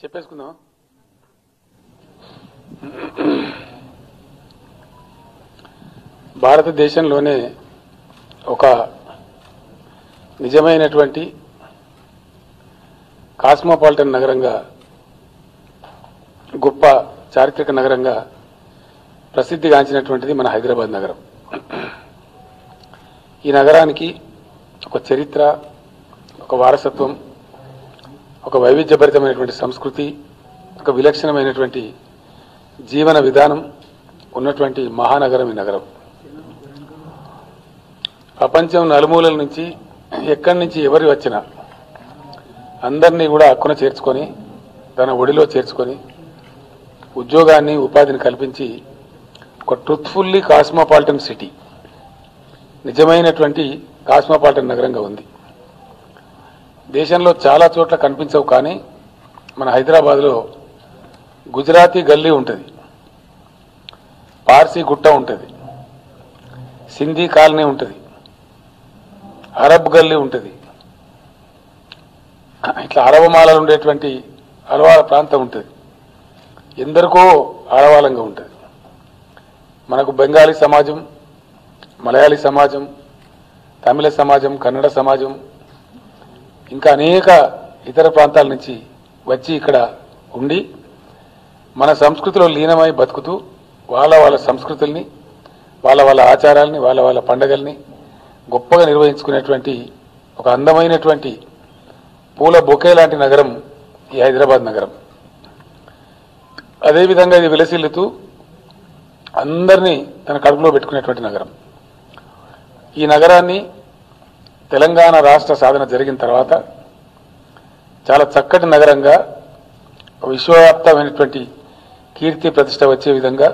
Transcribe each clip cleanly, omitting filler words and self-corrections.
చెప్పేసుకుందాం. భారతదేశంలోనే ఒక నిజమైనటువంటి కాస్మోపాలిటన్ నగరంగా, గొప్ప చారిత్రక నగరంగా ప్రసిద్ధిగాంచినటువంటిది మన హైదరాబాద్ నగరం. ఈ నగరానికి ఒక చరిత్ర, ఒక వారసత్వం, ఒక వైవిధ్యభరితమైనటువంటి సంస్కృతి, ఒక విలక్షణమైనటువంటి జీవన విధానం ఉన్నటువంటి మహానగరం ఈ నగరం. ప్రపంచం నలుమూలల నుంచి ఎక్కడి నుంచి ఎవరు వచ్చినా అందరినీ కూడా హక్కున చేర్చుకొని, తన ఒడిలో చేర్చుకొని, ఉద్యోగాన్ని, ఉపాధిని కల్పించి ఒక ట్రూత్ఫుల్లీ కాస్మోపాలిటన్ సిటీ, నిజమైనటువంటి కాస్మోపాలిటన్ నగరంగా ఉంది. దేశంలో చాలా చోట్ల కనిపించవు, కానీ మన హైదరాబాద్లో గుజరాతీ గల్లీ ఉంటుంది, పార్సీ గుట్ట ఉంటుంది, సింధీ కాలనీ ఉంటుంది, అరబ్ గల్లీ ఉంటుంది, ఇట్లా అరవమాలలు ఉండేటువంటి అలవాల ప్రాంతం ఉంటుంది. ఎందరికో ఆడవాలంగా ఉంటుంది. మనకు బెంగాలీ సమాజం, మలయాళీ సమాజం, తమిళ సమాజం, కన్నడ సమాజం, ఇంకా అనేక ఇతర ప్రాంతాల నుంచి వచ్చి ఇక్కడ ఉండి మన సంస్కృతిలో లీనమై బతుకుతూ వాళ్ళ సంస్కృతుల్ని, వాళ్ళ ఆచారాలని, వాళ్ళ పండగల్ని గొప్పగా నిర్వహించుకునేటువంటి ఒక అందమైనటువంటి పూల బొకే లాంటి నగరం ఈ హైదరాబాద్ నగరం. అదేవిధంగా ఇది విలసిల్లుతూ అందరినీ తన కడుపులో పెట్టుకునేటువంటి నగరం. ఈ నగరాన్ని తెలంగాణ రాష్ట్ర సాధన జరిగిన తర్వాత చాలా చక్కటి నగరంగా, విశ్వవ్యాప్తమైనటువంటి కీర్తి ప్రతిష్ట వచ్చే విధంగా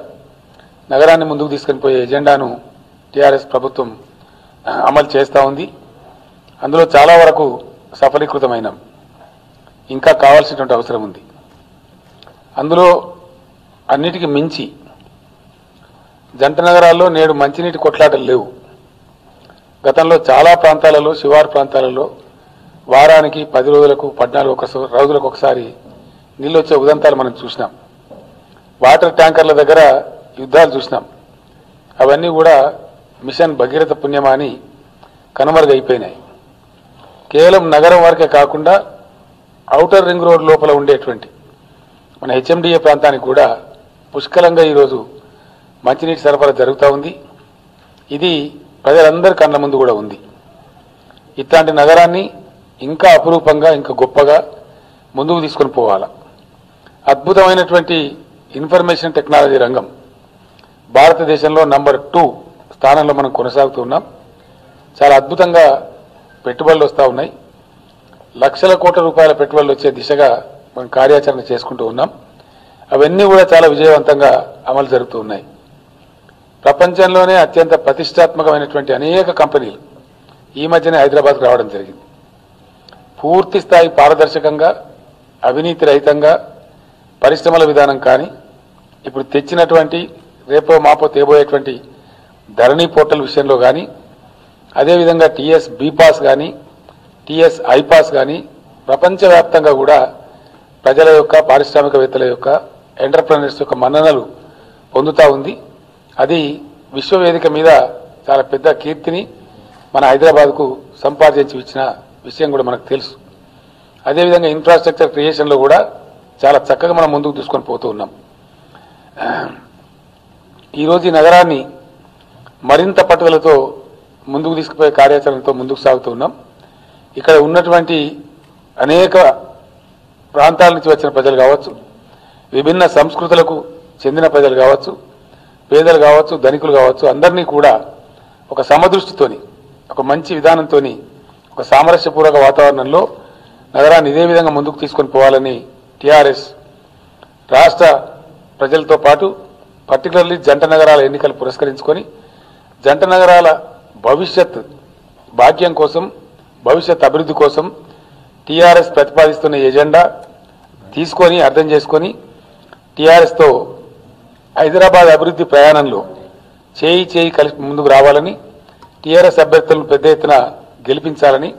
నగరాన్ని ముందుకు తీసుకుని పోయే ఎజెండాను టీఆర్ఎస్ ప్రభుత్వం అమలు చేస్తూ ఉంది. అందులో చాలా వరకు సఫలీకృతమైనాం. ఇంకా కావాల్సినటువంటి అవసరం ఉంది. అందులో అన్నిటికీ మించి జంట నగరాల్లో నేడు మంచినీటి కొట్లాటలు లేవు. గతంలో చాలా ప్రాంతాలలో, శివారు ప్రాంతాలలో వారానికి 10 రోజులకు, 14 రోజులకు ఒకసారి నీళ్ళు వచ్చే ఉదంతాలు మనం చూసినాం. వాటర్ ట్యాంకర్ల దగ్గర యుద్ధాలు చూసినాం. అవన్నీ కూడా మిషన్ భగీరథ పుణ్యమా అని కనుమరుగైపోయినాయి. కేవలం నగరం వరకే కాకుండా ఔటర్ రింగ్ రోడ్ లోపల ఉండేటువంటి మన హెచ్ఎండిఏ ప్రాంతానికి కూడా పుష్కలంగా ఈరోజు మంచినీటి సరఫరా జరుగుతూ ఉంది. ఇది ప్రజలందరి కళ్ళ ముందు కూడా ఉంది. ఇట్లాంటి నగరాన్ని ఇంకా అపురూపంగా, ఇంకా గొప్పగా ముందుకు తీసుకొని పోవాలా. అద్భుతమైనటువంటి ఇన్ఫర్మేషన్ టెక్నాలజీ రంగం భారతదేశంలో నంబర్ 2 స్థానంలో మనం కొనసాగుతూ ఉన్నాం. చాలా అద్భుతంగా పెట్టుబడులు వస్తూ ఉన్నాయి. లక్షల కోట్ల రూపాయల పెట్టుబడులు వచ్చే దిశగా మనం కార్యాచరణ చేసుకుంటూ ఉన్నాం. అవన్నీ కూడా చాలా విజయవంతంగా అమలు జరుగుతూ ఉన్నాయి. ప్రపంచంలోనే అత్యంత ప్రతిష్టాత్మకమైనటువంటి అనేక కంపెనీలు ఈ మధ్యనే హైదరాబాద్కు రావడం జరిగింది. పూర్తి స్థాయి పారదర్శకంగా, అవినీతి రహితంగా పరిశ్రమల విధానం కానీ, ఇప్పుడు తెచ్చినటువంటి రేపో మాపో తేబోయేటువంటి ధరణి పోర్టల్ విషయంలో కానీ, అదేవిధంగా టీఎస్ బీపాస్ కానీ, టీఎస్ ఐపాస్ కానీ ప్రపంచవ్యాప్తంగా కూడా ప్రజల యొక్క, పారిశ్రామికవేత్తల యొక్క, ఎంటర్ప్రెన్యూర్స్ యొక్క మన్ననలు పొందుతూ ఉంది. అది విశ్వవేదిక మీద చాలా పెద్ద కీర్తిని మన హైదరాబాద్కు సంపాదించి ఇచ్చిన విషయం కూడా మనకు తెలుసు. అదేవిధంగా ఇన్ఫ్రాస్ట్రక్చర్ క్రియేషన్లో కూడా చాలా చక్కగా మనం ముందుకు తీసుకొని పోతూ ఉన్నాం. ఈరోజు ఈ నగరాన్ని మరింత పట్టుదలతో ముందుకు తీసుకుపోయే కార్యాచరణతో ముందుకు సాగుతూ ఉన్నాం. ఇక్కడ ఉన్నటువంటి అనేక ప్రాంతాల నుంచి వచ్చిన ప్రజలు కావచ్చు, విభిన్న సంస్కృతులకు చెందిన ప్రజలు కావచ్చు, పేదలు కావచ్చు, ధనికులు కావచ్చు, అందరినీ కూడా ఒక సమదృష్టితోని, ఒక మంచి విధానంతోని, ఒక సామరస్యపూర్వక వాతావరణంలో నగరాన్ని ఇదే విధంగా ముందుకు తీసుకొని పోవాలని టీఆర్ఎస్ రాష్ట్ర ప్రజలతో పాటు పర్టికులర్లీ జంట నగరాల ఎన్నికలు పురస్కరించుకొని జంట నగరాల భవిష్యత్ భాగ్యం కోసం, భవిష్యత్ అభివృద్ధి కోసం టీఆర్ఎస్ ప్రతిపాదిస్తున్న ఎజెండా తీసుకొని అర్థం చేసుకొని టీఆర్ఎస్తో హైదరాబాద్ అభివృద్ధి ప్రయాణంలో చేయి చేయి కలిసి ముందుకు రావాలని, టీఆర్ఎస్ అభ్యర్థులను పెద్ద ఎత్తున గెలిపించాలని,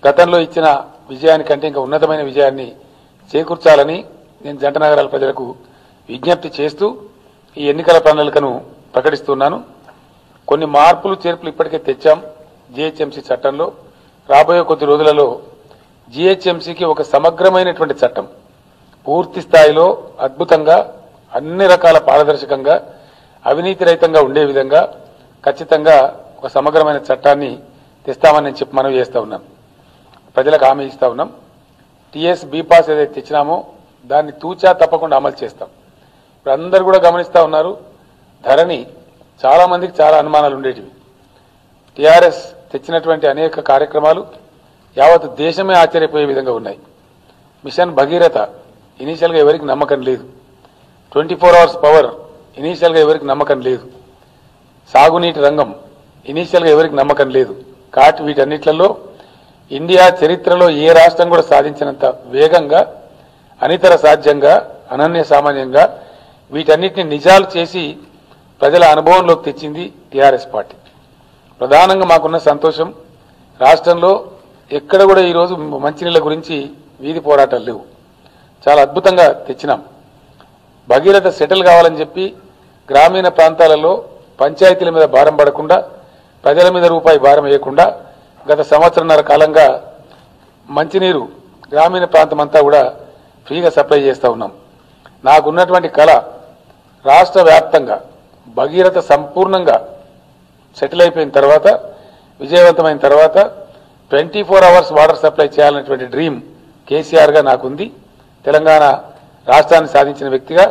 గతంలో ఇచ్చిన విజయానికంటే ఇంకా ఉన్నతమైన విజయాన్ని చేకూర్చాలని నేను జంట నగరాల ప్రజలకు విజ్ఞప్తి చేస్తూ ఈ ఎన్నికల ప్రణాళికను ప్రకటిస్తున్నాను. కొన్ని మార్పులు చేర్పులు ఇప్పటికే తెచ్చాం జీహెచ్ఎంసీ చట్టంలో. రాబోయే కొద్ది రోజులలో జీహెచ్ఎంసీకి ఒక సమగ్రమైనటువంటి చట్టం, పూర్తి స్థాయిలో అద్భుతంగా అన్ని రకాల పారదర్శకంగా అవినీతి రహితంగా ఉండే విధంగా ఖచ్చితంగా ఒక సమగ్రమైన చట్టాన్ని తెస్తామని నేను చెప్పి మనవి చేస్తా ఉన్నాను. ప్రజలకు హామీ ఇస్తా ఉన్నాం. టీఎస్ బీపాస్ ఏదైతే తెచ్చినామో దాన్ని తూచా తప్పకుండా అమలు చేస్తాం. ఇప్పుడు అందరూ కూడా గమనిస్తూ ఉన్నారు, ధరణి చాలా మందికి చాలా అనుమానాలు ఉండేటివి. టీఆర్ఎస్ తెచ్చినటువంటి అనేక కార్యక్రమాలు యావత్ దేశమే ఆశ్చర్యపోయే విధంగా ఉన్నాయి. మిషన్ భగీరథ ఇనీషియల్గా ఎవరికి నమ్మకం లేదు. 24 hours పవర్ ఇనీషియల్గా ఎవరికి నమ్మకం లేదు. సాగునీటి రంగం ఇనీషియల్గా ఎవరికి నమ్మకం లేదు. కాటి వీటన్నిట్లలో ఇండియా చరిత్రలో ఏ రాష్ట్రం కూడా సాధించినంత వేగంగా, అనితర సాధ్యంగా, అనన్య సామాన్యంగా వీటన్నిటిని నిజాలు చేసి ప్రజల అనుభవంలోకి తెచ్చింది టీఆర్ఎస్ పార్టీ. ప్రధానంగా మాకున్న సంతోషం, రాష్ట్రంలో ఎక్కడ కూడా ఈరోజు మంచినీళ్ళ గురించి వీధి పోరాటాలు లేవు. చాలా అద్భుతంగా తెచ్చినాం. భగీరథ సెటిల్ కావాలని చెప్పి గ్రామీణ ప్రాంతాలలో పంచాయతీల మీద భారం పడకుండా, ప్రజల మీద రూపాయి భారం వేయకుండా గత సంవత్సరన్నర కాలంగా మంచినీరు గ్రామీణ ప్రాంతం అంతా కూడా ఫ్రీగా సప్లై చేస్తూ ఉన్నాం. నాకున్నటువంటి కళ, రాష్ట్ర వ్యాప్తంగా భగీరథ సంపూర్ణంగా సెటిల్ అయిపోయిన తర్వాత, విజయవంతమైన తర్వాత 24 hours వాటర్ సప్లై చేయాలనేటువంటి డ్రీమ్ కేసీఆర్గా నాకుంది. తెలంగాణ రాష్ట్రాన్ని సాధించిన వ్యక్తిగా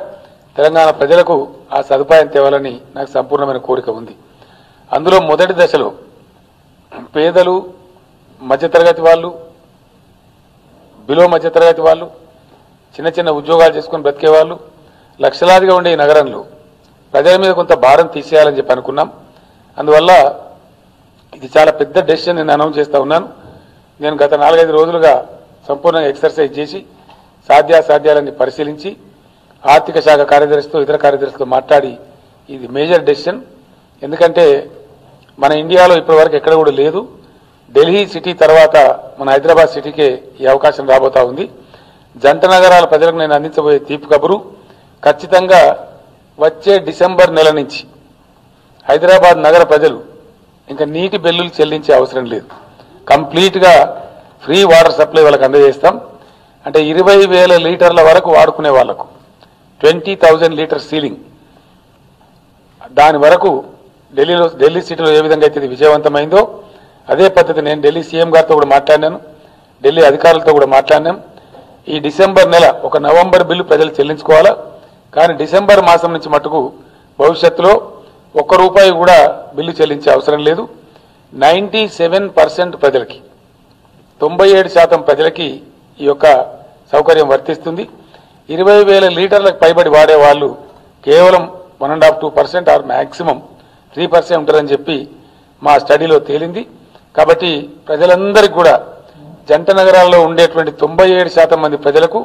తెలంగాణ ప్రజలకు ఆ సదుపాయం తేవాలని నాకు సంపూర్ణమైన కోరిక ఉంది. అందులో మొదటి దశలో పేదలు, మధ్యతరగతి వాళ్ళు, బిలో మధ్యతరగతి వాళ్ళు, చిన్న చిన్న ఉద్యోగాలు చేసుకుని బ్రతికే వాళ్ళు లక్షలాదిగా ఉండే ఈ నగరంలో ప్రజల మీద కొంత భారం తీసేయాలని చెప్పి అనుకున్నాం. అందువల్ల ఇది చాలా పెద్ద డెసిషన్ నేను అనౌన్స్ చేస్తా ఉన్నాను. నేను గత 4-5 రోజులుగా సంపూర్ణంగా ఎక్సర్సైజ్ చేసి సాధ్యాసాధ్యాలన్నీ పరిశీలించి ఆర్థిక శాఖ కార్యదర్శితో, ఇతర కార్యదర్శులతో మాట్లాడి ఇది మేజర్ డెసిషన్. ఎందుకంటే మన ఇండియాలో ఇప్పటివరకు ఎక్కడ కూడా లేదు. ఢిల్లీ సిటీ తర్వాత మన హైదరాబాద్ సిటీకే ఈ అవకాశం రాబోతా ఉంది. జంట నగరాల ప్రజలకు నేను అందించబోయే తీపి కబురు, ఖచ్చితంగా వచ్చే డిసెంబర్ నెల నుంచి హైదరాబాద్ నగర ప్రజలు ఇంకా నీటి బిల్లులు చెల్లించే అవసరం లేదు. కంప్లీట్గా ఫ్రీ వాటర్ సప్లై వాళ్ళకి అందజేస్తాం. అంటే 20,000 లీటర్ల వరకు వాడుకునే వాళ్లకు 20,000 లీటర్ సీలింగ్. దాని వరకు ఢిల్లీ సిటీలో ఏ విధంగా అయితే ఇది విజయవంతమైందో అదే పద్ధతి నేను ఢిల్లీ సీఎం గారితో కూడా మాట్లాడినాను, ఢిల్లీ అధికారులతో కూడా మాట్లాడినాం. ఈ డిసెంబర్ నెల ఒక నవంబర్ బిల్లు ప్రజలు చెల్లించుకోవాలా. కానీ డిసెంబర్ మాసం నుంచి మటుకు భవిష్యత్తులో ₹1 కూడా బిల్లు చెల్లించే అవసరం లేదు. 97% ప్రజలకి 97% ప్రజలకి ఈ యొక్క సౌకర్యం వర్తిస్తుంది. 20,000 లీటర్లకు పైబడి వాడే వాళ్ళు కేవలం 1.5-2% ఆర్ మాక్సిమం 3% ఉంటారని చెప్పి మా స్టడీలో తేలింది. కాబట్టి ప్రజలందరికీ కూడా జంట నగరాల్లో ఉండేటువంటి 97% మంది ప్రజలకు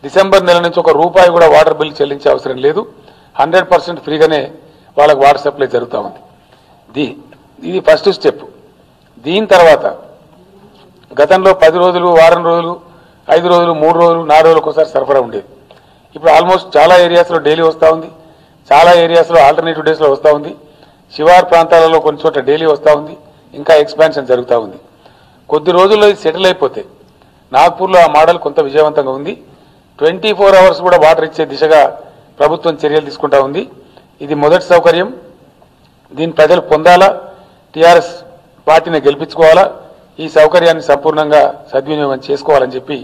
డిసెంబర్ నెల నుంచి ₹1 కూడా వాటర్ బిల్ చెల్లించే అవసరం లేదు. 100% ఫ్రీగానే వాళ్ళకు వాటర్ సప్లై జరుగుతూ ఉంది. ఇది ఫస్ట్ స్టెప్. దీని తర్వాత గతంలో 10 రోజులు, వారం రోజులు, 5 రోజులు, 3 రోజులు, 4 రోజులకు ఒకసారి సరఫరా ఉండేది. ఇప్పుడు ఆల్మోస్ట్ చాలా ఏరియాస్లో డైలీ వస్తూ ఉంది. చాలా ఏరియాస్లో ఆల్టర్నేటివ్ డేస్లో వస్తూ ఉంది. శివారు ప్రాంతాలలో కొన్ని చోట్ల డైలీ వస్తూ ఉంది. ఇంకా ఎక్స్పాన్షన్ జరుగుతూ ఉంది. కొద్ది రోజుల్లో ఇది సెటిల్ అయిపోతే నాగ్పూర్లో ఆ మోడల్ కొంత విజయవంతంగా ఉంది. 24 అవర్స్ కూడా వాటర్ ఇచ్చే దిశగా ప్రభుత్వం చర్యలు తీసుకుంటా ఉంది. ఇది మొదటి సౌకర్యం. దీని ప్రజలు పొందాలా, టీఆర్ఎస్ పార్టీని గెలిపించుకోవాలా, ఈ సౌకర్యాన్ని సంపూర్ణంగా సద్వినియోగం చేసుకోవాలని చెప్పి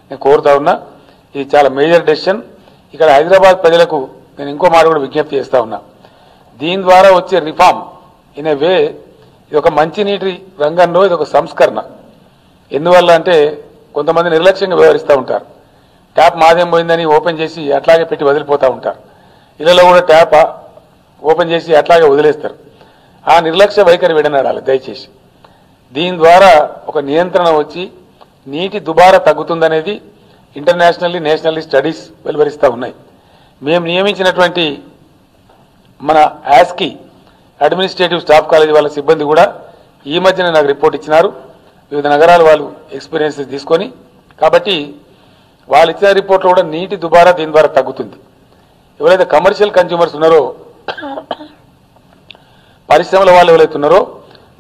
నేను కోరుతా ఉన్నా. ఇది చాలా మేజర్ డెసిషన్. ఇక్కడ హైదరాబాద్ ప్రజలకు నేను ఇంకో మాట కూడా విజ్ఞప్తి చేస్తా ఉన్నా. దీని ద్వారా వచ్చే రిఫార్మ్ ఇన్ ఏ వే ఇది ఒక మంచినీటి రంగంలో ఇది ఒక సంస్కరణ. ఎందువల్ల అంటే కొంతమంది నిర్లక్ష్యంగా వ్యవహరిస్తూ ఉంటారు. ట్యాప్ మాదేం పోయిందని ఓపెన్ చేసి అట్లాగే పెట్టి వదిలిపోతూ ఉంటారు. ఇళ్లలో కూడా ట్యాప్ ఓపెన్ చేసి అట్లాగే వదిలేస్తారు. ఆ నిర్లక్ష్య వైఖరి విడనాడాలి దయచేసి. దీని ద్వారా ఒక నియంత్రణ వచ్చి నీటి దుబారా తగ్గుతుందనేది ఇంటర్నేషనల్లీ, నేషనల్లీ స్టడీస్ వెలువరిస్తూ ఉన్నాయి. మేము నియమించినటువంటి మన యాస్కి అడ్మినిస్ట్రేటివ్ స్టాఫ్ కాలేజీ వాళ్ళ సిబ్బంది కూడా ఈ మధ్యన నాకు రిపోర్ట్ ఇచ్చినారు. వివిధ నగరాల వాళ్ళు ఎక్స్పీరియన్సెస్ తీసుకొని. కాబట్టి వాళ్ళు ఇచ్చిన రిపోర్ట్లో కూడా నీటి దుబారా దీని ద్వారా తగ్గుతుంది. ఎవరైతే కమర్షియల్ కన్జ్యూమర్స్ ఉన్నారో, పరిశ్రమల వాళ్ళు ఎవరైతే ఉన్నారో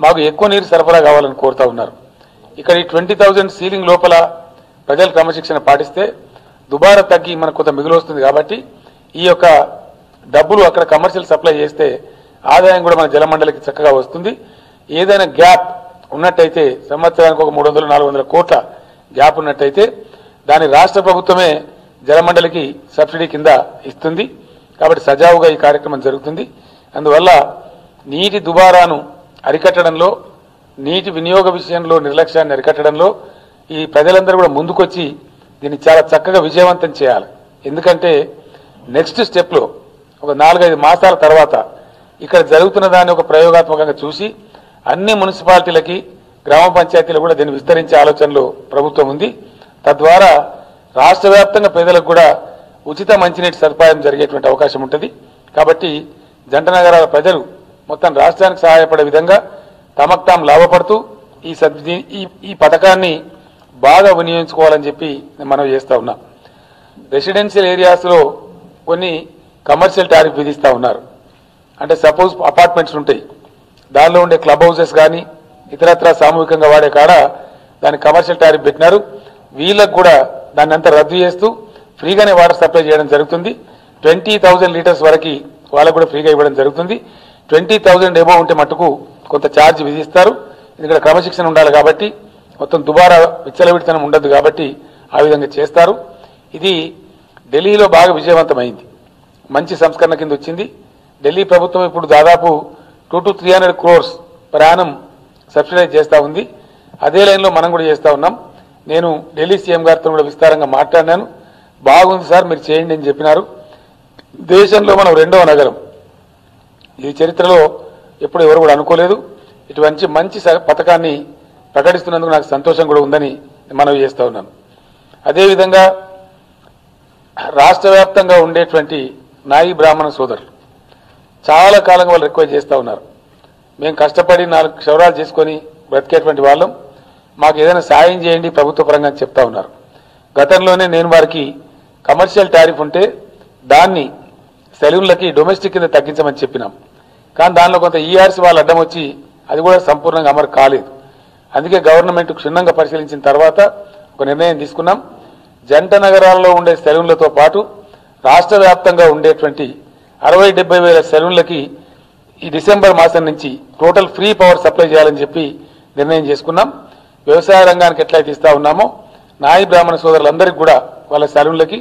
మాకు ఎక్కువ నీరు సరఫరా కావాలని కోరుతా ఉన్నారు. ఇక్కడ ఈ 20,000 సీలింగ్ లోపల ప్రజలు క్రమశిక్షణ పాటిస్తే దుబారా తగ్గి మనకు కొంత మిగులు వస్తుంది. కాబట్టి ఈ యొక్క డబ్బులు అక్కడ కమర్షియల్ సప్లై చేస్తే ఆదాయం కూడా మన జలమండలికి చక్కగా వస్తుంది. ఏదైనా గ్యాప్ ఉన్నట్టయితే సంవత్సరానికి ఒక 300-400 కోట్ల గ్యాప్ ఉన్నట్టయితే దాని రాష్ట్ర ప్రభుత్వమే జలమండలికి సబ్సిడీ కింద ఇస్తుంది. కాబట్టి సజావుగా ఈ కార్యక్రమం జరుగుతుంది. అందువల్ల నీటి దుబారాను అరికట్టడంలో, నీటి వినియోగ విషయంలో నిర్లక్ష్యాన్ని అరికట్టడంలో ఈ ప్రజలందరూ కూడా ముందుకొచ్చి దీన్ని చాలా చక్కగా విజయవంతం చేయాలి. ఎందుకంటే నెక్స్ట్ స్టెప్లో ఒక 4-5 మాసాల తర్వాత ఇక్కడ జరుగుతున్న దాన్ని ఒక ప్రయోగాత్మకంగా చూసి అన్ని మున్సిపాలిటీలకి, గ్రామ పంచాయతీలు కూడా దీన్ని విస్తరించే ఆలోచనలో ప్రభుత్వం ఉంది. తద్వారా రాష్ట్ర వ్యాప్తంగా పేదలకు కూడా ఉచిత మంచినీటి సదుపాయం జరిగేటువంటి అవకాశం ఉంటుంది. కాబట్టి జంట నగరాల ప్రజలు మొత్తం రాష్ట్రానికి సహాయపడే విధంగా తమకు తాము లాభపడుతూ ఈ పథకాన్ని బాగా వినియోగించుకోవాలని చెప్పి మనం చేస్తా ఉన్నాం. రెసిడెన్షియల్ ఏరియాస్లో కొన్ని కమర్షియల్ టారిఫ్ విధిస్తూ ఉన్నారు. అంటే సపోజ్ అపార్ట్మెంట్స్ ఉంటాయి, దానిలో ఉండే క్లబ్ హౌసెస్ కానీ ఇతరత్రా సామూహికంగా వాడే కాడ దాని కమర్షియల్ టారిఫ్ పెట్టినారు. వీళ్ళకు కూడా దాన్ని అంతా రద్దు చేస్తూ ఫ్రీగానే వాటర్ సప్లై చేయడం జరుగుతుంది. 20,000 లీటర్స్ వరకు వాళ్ళకు కూడా ఫ్రీగా ఇవ్వడం జరుగుతుంది. 20,000 ఎబో ఉంటే మటుకు కొంత ఛార్జ్ విధిస్తారు. ఇక్కడ క్రమశిక్షణ ఉండాలి కాబట్టి, మొత్తం దుబారా విచ్చలవిడితనం ఉండదు కాబట్టి ఆ విధంగా చేస్తారు. ఇది ఢిల్లీలో బాగా విజయవంతమైంది, మంచి సంస్కరణ కింద వచ్చింది. ఢిల్లీ ప్రభుత్వం ఇప్పుడు దాదాపు 200-300 crores per annum సబ్సిడైజ్ చేస్తూ ఉంది. అదే లైన్లో మనం కూడా చేస్తూ ఉన్నాం. నేను ఢిల్లీ సీఎం గారితో కూడా విస్తారంగా మాట్లాడినాను. బాగుంది సార్, మీరు చేయండి అని చెప్పినారు. దేశంలో మనం 2వ నగరం. ఈ చరిత్రలో ఎప్పుడు ఎవరు కూడా అనుకోలేదు. ఇటువంటి మంచి పథకాన్ని ప్రకటిస్తున్నందుకు నాకు సంతోషం కూడా ఉందని మనవి చేస్తూ ఉన్నాను. అదేవిధంగా రాష్ట్ర వ్యాప్తంగా ఉండేటువంటి నాయి బ్రాహ్మణ సోదరులు చాలా కాలంగా వాళ్ళు రిక్వెస్ట్ చేస్తూ ఉన్నారు. మేము కష్టపడి 4 క్షవరాలు చేసుకొని బ్రతికేటువంటి వాళ్ళం, మాకు ఏదైనా సాయం చేయండి ప్రభుత్వ పరంగా అని చెప్తా ఉన్నారు. గతంలోనే నేను వారికి కమర్షియల్ టారిఫ్ ఉంటే దాన్ని సెలూన్లకి డొమెస్టిక్ కింద తగ్గించమని చెప్పినాం. కానీ దానిలో కొంత ఈఆర్సీ వాళ్ళు అడ్డం వచ్చి అది కూడా సంపూర్ణంగా అమలు కాలేదు. అందుకే గవర్నమెంట్ క్షుణ్ణంగా పరిశీలించిన తర్వాత ఒక నిర్ణయం తీసుకున్నాం. జంట నగరాల్లో ఉండే సెలూన్లతో పాటు రాష్ట్ర వ్యాప్తంగా ఉండేటువంటి 60-70 వేల సెలూన్లకి ఈ డిసెంబర్ మాసం నుంచి టోటల్ ఫ్రీ పవర్ సప్లై చేయాలని చెప్పి నిర్ణయం చేసుకున్నాం. వ్యవసాయ రంగానికి ఎట్లయితే ఇస్తా ఉన్నామో నాయి బ్రాహ్మణ సోదరులందరికీ కూడా వాళ్ళ సెలూన్లకి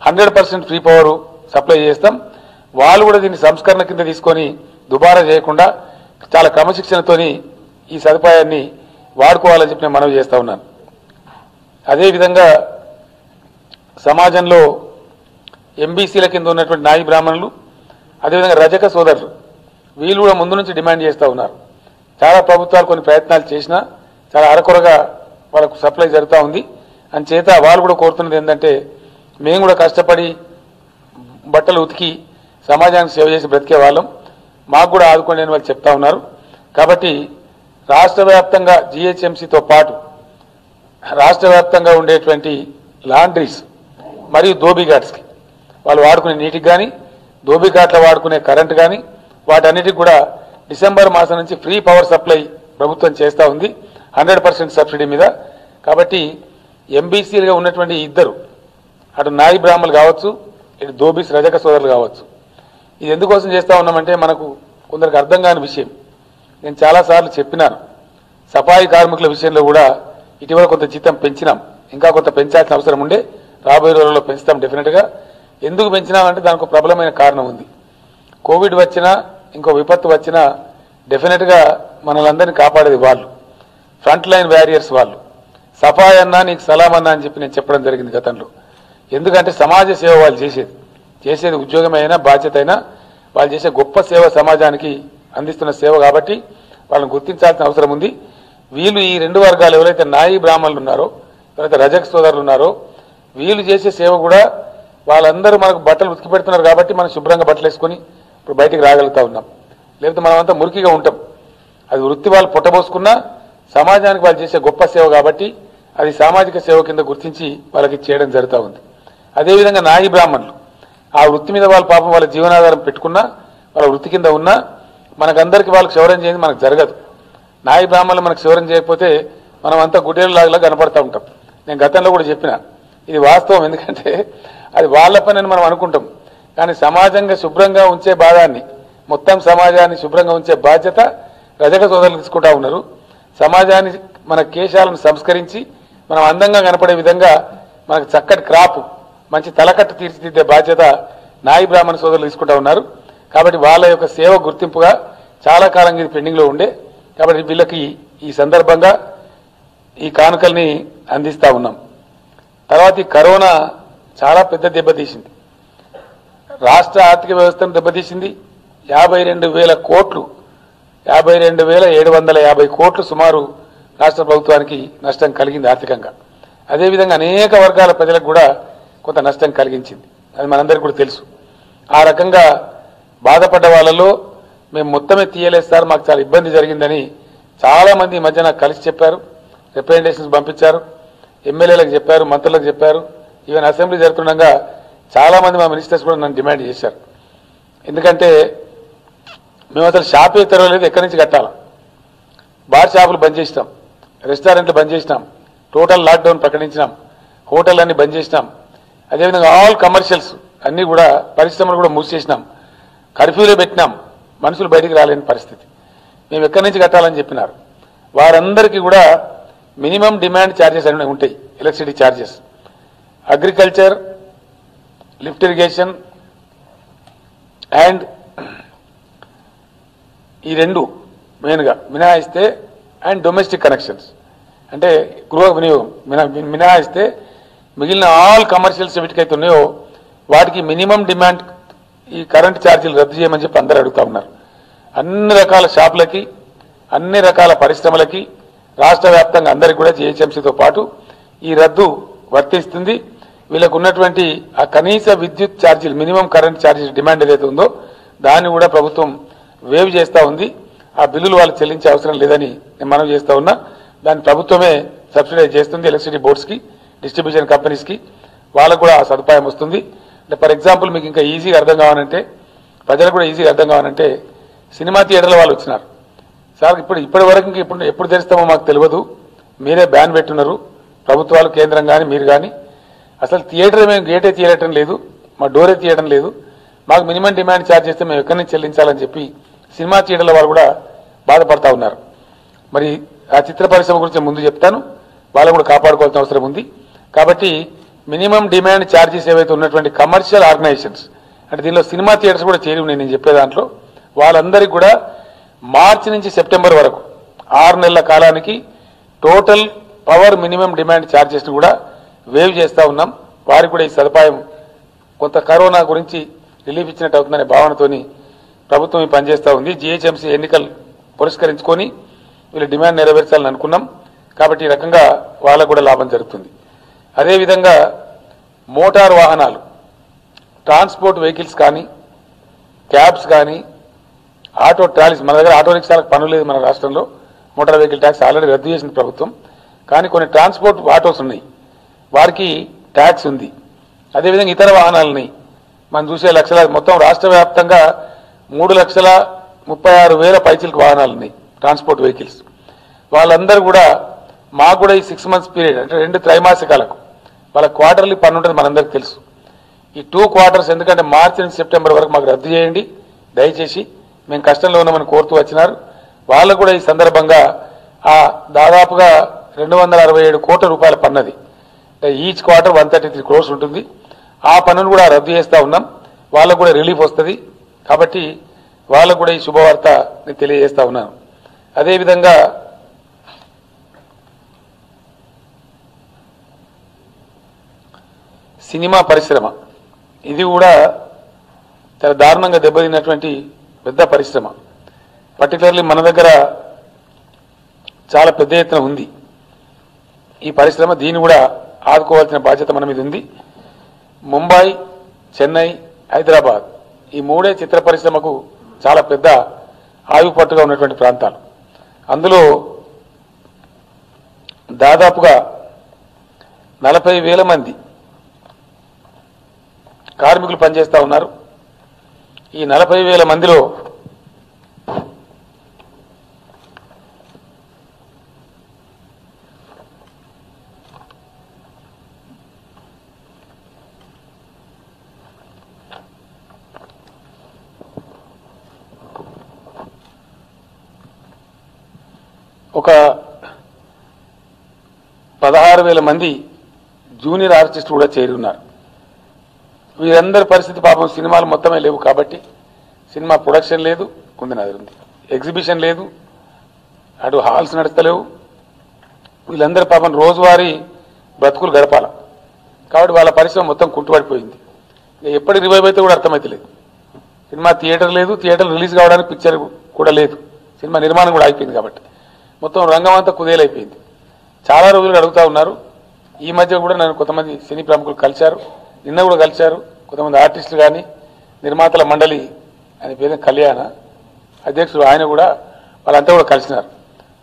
100% ఫ్రీ పవర్ సప్లై చేస్తాం. వాళ్ళు కూడా దీన్ని సంస్కరణ కింద తీసుకొని దుబారా చేయకుండా చాలా క్రమశిక్షణతోని ఈ సదుపాయాన్ని వాడుకోవాలని చెప్పి నేను మనవి చేస్తా ఉన్నాను. అదేవిధంగా సమాజంలో ఎంబీసీల కింద ఉన్నటువంటి నాయి బ్రాహ్మణులు, అదేవిధంగా రజక సోదరులు, వీళ్ళు కూడా ముందు నుంచి డిమాండ్ చేస్తూ ఉన్నారు. చాలా ప్రభుత్వాలు కొన్ని ప్రయత్నాలు చేసినా చాలా అరకొరగా వాళ్ళకు సప్లై జరుగుతూ ఉంది. అంచేత వాళ్ళు కూడా కోరుతున్నది ఏంటంటే, మేము కూడా కష్టపడి బట్టలు ఉతికి సమాజానికి సేవ చేసి బ్రతికే వాళ్ళం, మాకు కూడా ఆదుకోండి అని వాళ్ళు చెప్తా ఉన్నారు. కాబట్టి రాష్ట్ర వ్యాప్తంగా జీహెచ్ఎంసీతో పాటు రాష్ట్ర వ్యాప్తంగా ఉండేటువంటి లాండ్రీస్ మరియు ధోబీఘాట్స్కి వాళ్ళు వాడుకునే నీటికి కానీ, ధోబీఘాట్ల వాడుకునే కరెంటు కానీ, వాటన్నిటికి కూడా డిసెంబర్ మాసం నుంచి ఫ్రీ పవర్ సప్లై ప్రభుత్వం చేస్తూ ఉంది 100% సబ్సిడీ మీద. కాబట్టి ఎంబీసీలుగా ఉన్నటువంటి ఇద్దరు, అటు నాయి బ్రాహ్మణులు కావచ్చు, ఇటు ధోబీస్ రజక సోదరులు కావచ్చు, ఇది ఎందుకోసం చేస్తూ ఉన్నామంటే మనకు కొందరికి అర్థం కాని విషయం. నేను చాలాసార్లు చెప్పినాను, సఫాయి కార్మికుల విషయంలో కూడా ఇటీవల కొంత జీతం పెంచినాం, ఇంకా కొంత పెంచాల్సిన అవసరం ఉండే, రాబోయే రోజుల్లో పెంచుతాం డెఫినెట్గా. ఎందుకు పెంచినామంటే దానికి ఒక ప్రబలమైన కారణం ఉంది. కోవిడ్ వచ్చినా ఇంకో విపత్తు వచ్చినా డెఫినెట్గా మనలందరినీ కాపాడేది వాళ్ళు, ఫ్రంట్ లైన్ వారియర్స్ వాళ్ళు. సఫాయి అన్నా నీకు సలాం అన్నా అని చెప్పి నేను చెప్పడం జరిగింది గతంలో. ఎందుకంటే సమాజ సేవ వాళ్ళు చేసేది ఉద్యోగమైనా బాధ్యత అయినా వాళ్ళు చేసే గొప్ప సేవ సమాజానికి అందిస్తున్న సేవ కాబట్టి వాళ్ళని గుర్తించాల్సిన అవసరం ఉంది. వీళ్ళు ఈ రెండు వర్గాలు ఎవరైతే నాయి బ్రాహ్మణులు ఉన్నారో, ఎవరైతే రజక సోదరులు ఉన్నారో, వీళ్ళు చేసే సేవ కూడా వాళ్ళందరూ మనకు బట్టలు ఉతికి పెడుతున్నారు కాబట్టి మనం శుభ్రంగా బట్టలు వేసుకొని ఇప్పుడు బయటికి రాగలుగుతా ఉన్నాం. లేకపోతే మనమంతా మురికిగా ఉంటాం. అది వృత్తి వాళ్ళు పుట్టబోసుకున్నా సమాజానికి వాళ్ళు చేసే గొప్ప సేవ కాబట్టి అది సామాజిక సేవ కింద గుర్తించి వాళ్ళకి చేయడం జరుగుతూ ఉంది. అదేవిధంగా నాయి బ్రాహ్మణులు ఆ వృత్తి మీద వాళ్ళ పాపం వాళ్ళ జీవనాధారం పెట్టుకున్నా, వాళ్ళ వృత్తి కింద ఉన్నా మనకందరికీ వాళ్ళకి క్షౌరం చేయండి మనకు జరగదు. నాయి బ్రాహ్మణులు మనకు క్షౌరం చేయకపోతే మనం అంతా గుడ్డేళ్ళలాగా కనపడతా ఉంటాం. నేను గతంలో కూడా చెప్పిన, ఇది వాస్తవం. ఎందుకంటే అది వాళ్ళ పని అని మనం అనుకుంటాం, కానీ సమాజంగా శుభ్రంగా ఉంచే భాగాన్ని, మొత్తం సమాజాన్ని శుభ్రంగా ఉంచే బాధ్యత రజక సోదరులు తీసుకుంటా ఉన్నారు. సమాజాన్ని మన కేశాలను సంస్కరించి మనం అందంగా కనపడే విధంగా మనకు చక్కటి క్రాప్, మంచి తలకట్టు తీర్చిదిద్దే బాధ్యత నాయి బ్రాహ్మణ సోదరులు తీసుకుంటా ఉన్నారు. కాబట్టి వాళ్ళ యొక్క సేవ గుర్తింపుగా చాలా కాలంగా ఇది పెండింగ్లో ఉండే, కాబట్టి వీళ్ళకి ఈ సందర్భంగా ఈ కానుకల్ని అందిస్తూ ఉన్నాం. తర్వాత ఈ కరోనా చాలా పెద్ద దెబ్బతీసింది, రాష్ట్ర ఆర్థిక వ్యవస్థను దెబ్బతీసింది. 52,000 కోట్లు, 52,750 కోట్లు సుమారు రాష్ట్ర ప్రభుత్వానికి నష్టం కలిగింది ఆర్థికంగా. అదేవిధంగా అనేక వర్గాల ప్రజలకు కూడా కొంత నష్టం కలిగించింది, అది మనందరికీ కూడా తెలుసు. ఆ రకంగా బాధపడ్డ వాళ్ళలో మేము మొత్తమే తీయలేదు సార్, మాకు చాలా ఇబ్బంది జరిగిందని చాలామంది ఈ మధ్య నాకు కలిసి చెప్పారు, రిప్రజెంటేషన్స్ పంపించారు, ఎమ్మెల్యేలకు చెప్పారు, మంత్రులకు చెప్పారు. ఈవెన్ అసెంబ్లీ జరుగుతుండగా చాలామంది మా మినిస్టర్స్ కూడా నన్ను డిమాండ్ చేశారు. ఎందుకంటే మేము అసలు షాపే తెరవలేదు, ఎక్కడి నుంచి కట్టాలి, బార్ షాపులు బంద్ చేసినాం, రెస్టారెంట్లు బంద్ చేసినాం, టోటల్ లాక్డౌన్ ప్రకటించినాం, హోటల్ అన్ని బంద్ చేసినాం. అదేవిధంగా ఆల్ కమర్షియల్స్ అన్నీ కూడా, పరిశ్రమలు కూడా మూసేసినాం, కర్ఫ్యూలో పెట్టినాం, మనుషులు బయటికి రాలేని పరిస్థితి. మేము ఎక్కడి నుంచి కట్టాలని చెప్పినారు. వారందరికీ కూడా మినిమం డిమాండ్ ఛార్జెస్ అనేవి ఉంటాయి, electricity charges. Agriculture, lift irrigation and ఈ రెండు మెయిన్గా మినహాయిస్తే, అండ్ డొమెస్టిక్ కనెక్షన్స్ అంటే గృహ వినియోగం మినహాయిస్తే మిగిలిన ఆల్ కమర్షియల్స్ వీటికైతే ఉన్నాయో వాటికి మినిమం డిమాండ్ ఈ కరెంట్ ఛార్జీలు రద్దు చేయమని చెప్పి అందరూ అడుగుతా ఉన్నారు. అన్ని రకాల షాపులకి, అన్ని రకాల పరిశ్రమలకి రాష్ట్ర వ్యాప్తంగా అందరికీ కూడా జీహెచ్ఎంసీతో పాటు ఈ రద్దు వర్తిస్తుంది. వీళ్ళకు ఉన్నటువంటి ఆ కనీస విద్యుత్ ఛార్జీలు, మినిమం కరెంట్ ఛార్జీలు డిమాండ్ ఏదైతే ఉందో దాన్ని కూడా ప్రభుత్వం వేవ్ చేస్తూ ఉంది. ఆ బిల్లులు వాళ్ళు చెల్లించే అవసరం లేదని నేను మనవి చేస్తా ఉన్నా. దాన్ని ప్రభుత్వమే సబ్సిడైజ్ చేస్తుంది. ఎలక్ట్రిసిటీ బోర్డ్స్కి, డిస్ట్రిబ్యూషన్ కంపెనీస్కి వాళ్ళకు కూడా ఆ సదుపాయం వస్తుంది. అంటే ఫర్ ఎగ్జాంపుల్ మీకు ఇంకా ఈజీగా అర్థం కావాలంటే, ప్రజలకు కూడా ఈజీగా అర్థం కావాలంటే, సినిమా థియేటర్ల వాళ్ళు వచ్చినారు సార్, ఇప్పటి వరకు ఎప్పుడు తెరుస్తామో మాకు తెలియదు, మీరే బ్యాన్ పెట్టున్నారు ప్రభుత్వాలు, కేంద్రం కానీ మీరు కానీ, అసలు థియేటర్ మేము గేటే తీయటం లేదు, మా డోరే తీయడం లేదు, మాకు మినిమం డిమాండ్ ఛార్జ్ చేస్తే మేము ఎక్కడి నుంచి చెల్లించాలని చెప్పి సినిమా థియేటర్ల వాళ్ళు కూడా బాధపడతా ఉన్నారు. మరి ఆ చిత్ర పరిశ్రమ గురించి ముందు చెప్తాను, వాళ్ళు కూడా కాపాడుకోవాల్సిన అవసరం ఉంది. కాబట్టి మినిమం డిమాండ్ ఛార్జెస్ ఏవైతే ఉన్నటువంటి కమర్షియల్ ఆర్గనైజేషన్స్, అంటే దీనిలో సినిమా థియేటర్స్ కూడా చేరి ఉన్నాయి నేను చెప్పే దాంట్లో, వాళ్ళందరికీ కూడా మార్చి నుంచి సెప్టెంబర్ వరకు 6 నెలల కాలానికి టోటల్ పవర్ మినిమం డిమాండ్ ఛార్జెస్ను కూడా వేవ్ చేస్తూ ఉన్నాం. వారికి కూడా ఈ సదుపాయం కొంత కరోనా గురించి రిలీఫ్ ఇచ్చినట్టు అవుతుందనే భావనతోని ప్రభుత్వం ఈ పనిచేస్తూ ఉంది. జీహెచ్ఎంసీ ఎన్నికలు పురస్కరించుకొని వీళ్ళ డిమాండ్ నెరవేర్చాలని అనుకున్నాం. కాబట్టి ఈ రకంగా వాళ్ళకు కూడా లాభం జరుగుతుంది. అదేవిధంగా మోటార్ వాహనాలు, ట్రాన్స్పోర్ట్ వెహికల్స్ కానీ, క్యాబ్స్ కానీ, ఆటో ట్రాలీస్, మన దగ్గర ఆటో రిక్షాలకు పనులు లేదు. మన రాష్ట్రంలో మోటార్ వెహికల్ ట్యాక్స్ ఆల్రెడీ రద్దు చేసింది ప్రభుత్వం. కానీ కొన్ని ట్రాన్స్పోర్ట్ ఆటోస్ ఉన్నాయి, వారికి ట్యాక్స్ ఉంది. అదేవిధంగా ఇతర వాహనాలని మనం చూసే లక్షల మొత్తం రాష్ట్ర వ్యాప్తంగా 3,36,000 పైచిలకు వాహనాలు ఉన్నాయి, ట్రాన్స్పోర్ట్ వెహికల్స్. వాళ్ళందరూ కూడా మాకు కూడా ఈ 6 months పీరియడ్ అంటే 2 త్రైమాసికాలకు వాళ్ళ క్వార్టర్లీ పన్ను ఉంటుంది, మనందరికీ తెలుసు. ఈ 2 quarters ఎందుకంటే మార్చి నుంచి సెప్టెంబర్ వరకు మాకు రద్దు చేయండి దయచేసి, మేము కష్టంలో ఉన్నామని కోరుతూ వచ్చినారు. వాళ్ళకు కూడా ఈ సందర్భంగా దాదాపుగా 267 కోట్ల రూపాయల పన్నది, ఈచ్ క్వార్టర్ 133 crores ఉంటుంది. ఆ పన్నును కూడా రద్దు చేస్తూ ఉన్నాం. వాళ్ళకు కూడా రిలీఫ్ వస్తుంది. కాబట్టి వాళ్ళకు కూడా ఈ శుభవార్త నేను తెలియజేస్తా ఉన్నాను. అదేవిధంగా సినిమా పరిశ్రమ, ఇది కూడా చాలా దారుణంగా దెబ్బతిన్నటువంటి పెద్ద పరిశ్రమ. పర్టికులర్లీ మన దగ్గర చాలా పెద్ద ఎత్తున ఉంది ఈ పరిశ్రమ. దీన్ని కూడా ఆదుకోవాల్సిన బాధ్యత మన మీద ఉంది. ముంబై, చెన్నై, హైదరాబాద్ ఈ 3 చిత్ర పరిశ్రమకు చాలా పెద్ద ఆయుపట్టుగా ఉన్నటువంటి ప్రాంతాలు. అందులో దాదాపుగా 40,000 మంది కార్మికులు పనిచేస్తూ ఉన్నారు. ఈ 40,000 మందిలో ఒక 16,000 మంది జూనియర్ ఆర్టిస్టులు కూడా చేరి ఉన్నారు. వీరందరి పరిస్థితి పాపం సినిమాలు మొత్తమే లేవు కాబట్టి సినిమా ప్రొడక్షన్ లేదు, కుందనది ఉంది, ఎగ్జిబిషన్ లేదు, అటు హాల్స్ నడుస్తలేవు. వీళ్ళందరూ పాపం రోజువారీ బ్రతుకులు గడపాల కాబట్టి వాళ్ళ పరిశ్రమ మొత్తం కుంటుపడిపోయింది. ఎప్పటి రివైవ్ అయితే కూడా అర్థమైతలేదు. సినిమా థియేటర్ లేదు, థియేటర్ రిలీజ్ కావడానికి పిక్చర్ కూడా లేదు, సినిమా నిర్మాణం కూడా అయిపోయింది కాబట్టి మొత్తం రంగం అంతా కుదేలైపోయింది. చాలా రోజులు అడుగుతా ఉన్నారు. ఈ మధ్య కూడా నన్ను కొంతమంది సినీ ప్రముఖులు కలిశారు, నిన్న కూడా కలిశారు. కొంతమంది ఆర్టిస్టులు కానీ, నిర్మాతల మండలి అని పేరు కళ్యాణ అధ్యక్షుడు, ఆయన కూడా వాళ్ళంతా కూడా కలిసినారు.